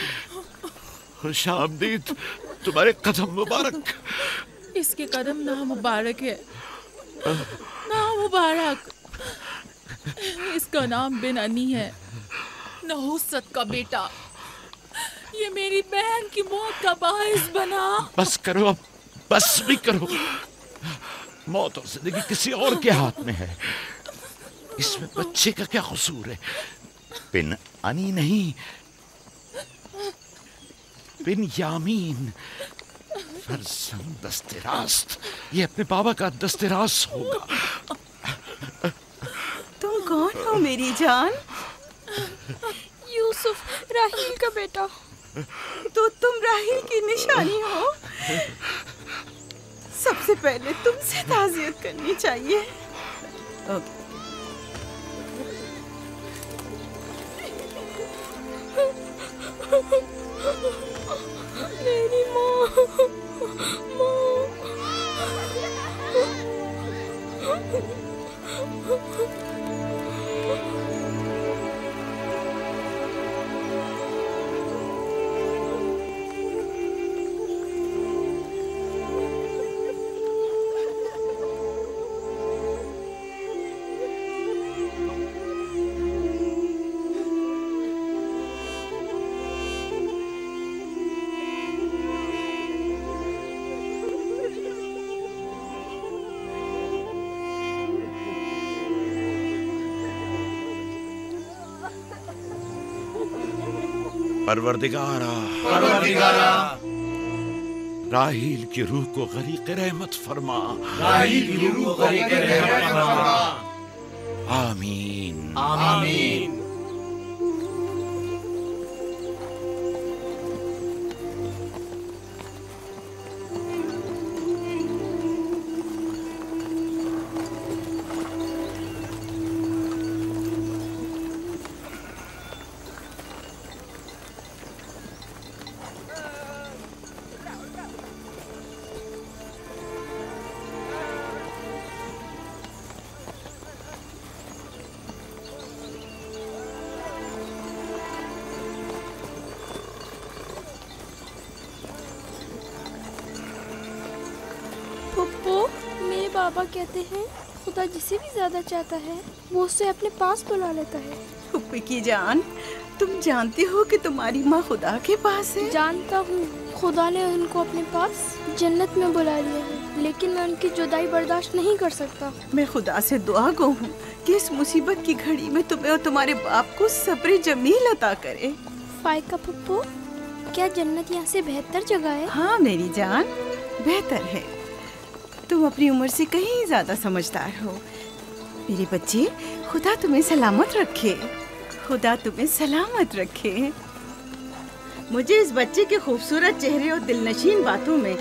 खुशामदीद तुम्हारे कदम मुबारक। इसके कदम ना मुबारक है, ना मुबारक। इसका नाम बिन अनी है, नहुसत का बेटा। ये मेरी बहन की मौत का बाइस बना। बस करो अब, बस भी करो। मौत और जिंदगी किसी और के हाथ में है। इसमें बच्चे का क्या कसूर है? बिन अनी नहीं, बिन यामीन, फरजंद दस्तरास्त। ये अपने बाबा का दस्तरास होगा। तुम कौन हो मेरी जान? यूसुफ, राहील का बेटा। तो तुम राहील की निशानी हो। सबसे पहले तुमसे ताज़ियत करनी चाहिए। मेरी माँ। परवरदिगारा, राहील की रूह को गरीक़ रहमत फरमा। राहील की रूह को गरीक़ रहमत फरमा। आमीन, आमीन। बाबा कहते हैं खुदा जिसे भी ज्यादा चाहता है वो उसे अपने पास बुला लेता है। फुप्पी की जान, तुम जानती हो कि तुम्हारी माँ खुदा के पास है? जानता हूँ, खुदा ने उनको अपने पास जन्नत में बुला लिया है, लेकिन मैं उनकी जुदाई बर्दाश्त नहीं कर सकता। मैं खुदा से दुआ गो हूँ कि इस मुसीबत की घड़ी में तुम्हें और तुम्हारे बाप को सब्र जमील अता करे। फाइका पप्पू, क्या जन्नत यहाँ से बेहतर जगह है? हाँ मेरी जान, बेहतर है। तुम अपनी उम्र से कहीं ज्यादा समझदार हो। मेरे बच्चे, खुदा तुम्हें सलामत रखे, खुदा तुम्हें सलामत रखे। मुझे इस बच्चे के खूबसूरत चेहरे और दिलनशीन बातों में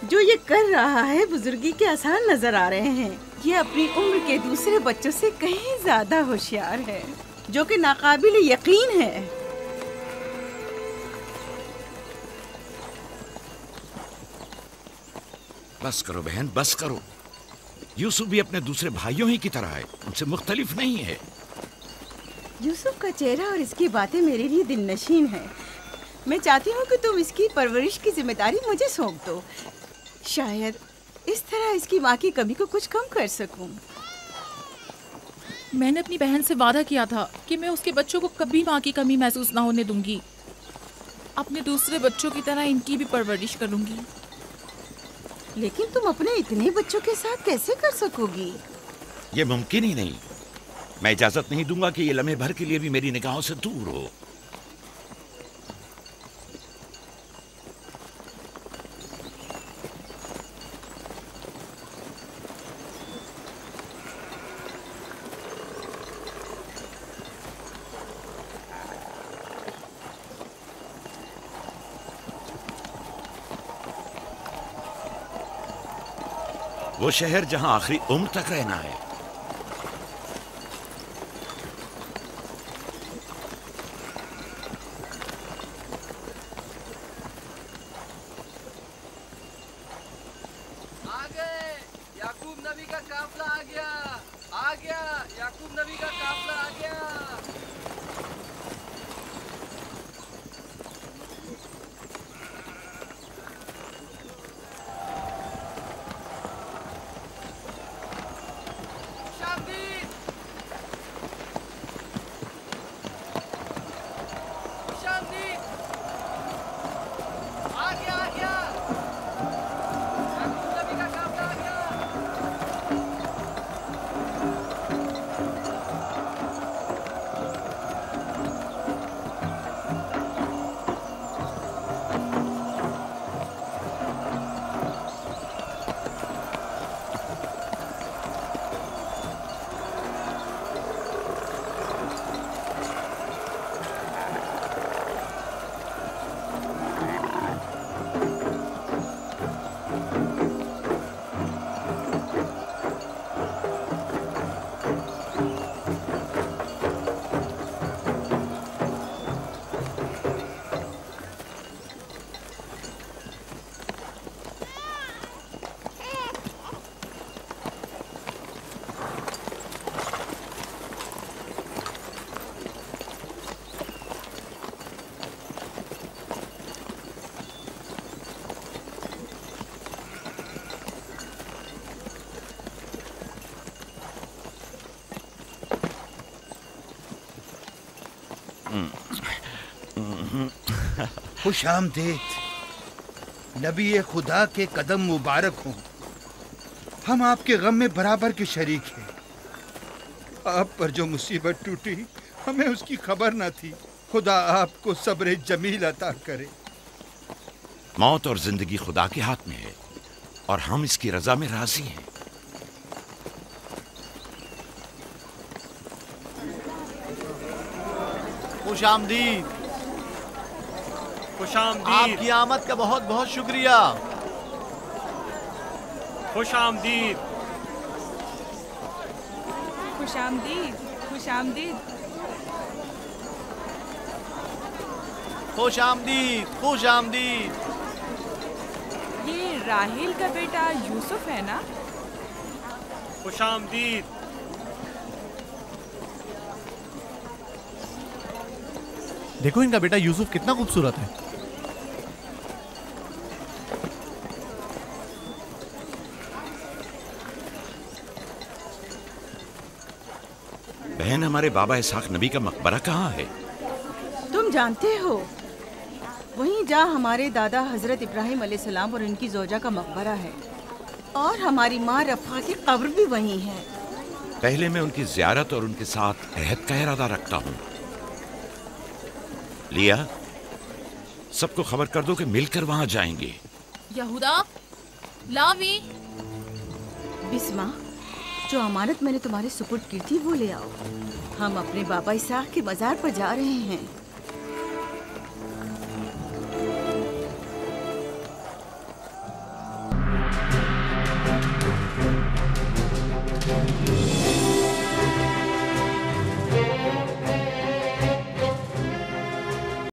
जो ये कर रहा है बुजुर्गी के आसार नजर आ रहे हैं। ये अपनी उम्र के दूसरे बच्चों से कहीं ज्यादा होशियार है, जो कि नाकाबिल यकीन है। बस करो बहन, बस करो। यूसुफ भी अपने दूसरे भाइयों ही की तरह है, उनसे मुख्तलिफ नहीं है। यूसुफ का चेहरा और इसकी बातें मेरे लिए दिलनशीन है। मैं चाहती हूँ कि तुम इसकी परवरिश की जिम्मेदारी मुझे सौंप दो। शायद इस तरह इसकी माँ की कमी को कुछ कम कर सकूं। मैंने अपनी बहन से वादा किया था कि मैं उसके बच्चों को कभी माँ की कमी महसूस ना होने दूंगी। अपने दूसरे बच्चों की तरह इनकी भी परवरिश करूंगी। लेकिन तुम अपने इतने बच्चों के साथ कैसे कर सकोगी? ये मुमकिन ही नहीं। मैं इजाजत नहीं दूंगा कि ये लम्हे भर के लिए भी मेरी निगाहों से दूर हो। वो शहर जहां आखिरी उम्र तक रहना है। आ गए, याकूब नबी का काफला आ गया, आ गया, याकूब नबी का काफला आ गया। खुश आमदीद, नबी खुदा के कदम मुबारक हों। हम आपके गम में बराबर के शरीक हैं। आप पर जो मुसीबत टूटी हमें उसकी खबर न थी। खुदा आपको सब्र जमील अता करे। मौत और जिंदगी खुदा के हाथ में है और हम इसकी रजा में राजी हैं। खुश आमदीद। आपकी आमद का बहुत बहुत शुक्रिया। खुश आमदीद। खुश आमदीद, खुश आमदीद, खुश आमदीद, खुश आमदीद। ये राहेल का बेटा यूसुफ है ना? खुश आमदीद। देखो इनका बेटा यूसुफ कितना खूबसूरत है। बहन, हमारे बाबा इसहाक नबी का मकबरा कहाँ है? तुम जानते हो वहीं जहाँ हमारे दादा हजरत इब्राहिम अलैहिस्सलाम और उनकी जोजा का मकबरा है, और हमारी माँ रफ़ा की कब्र भी वहीं है। पहले मैं उनकी ज़ियारत और उनके साथ अहद का इरादा रखता हूँ। लिया, सबको खबर कर दो कि मिलकर वहां जाएंगे। यहूदा, लावी, बिस्मा, जो अमानत मैंने तुम्हारे सुपुर्द की थी वो ले आओ। हम अपने बाबा इसाक के मज़ार पर जा रहे हैं।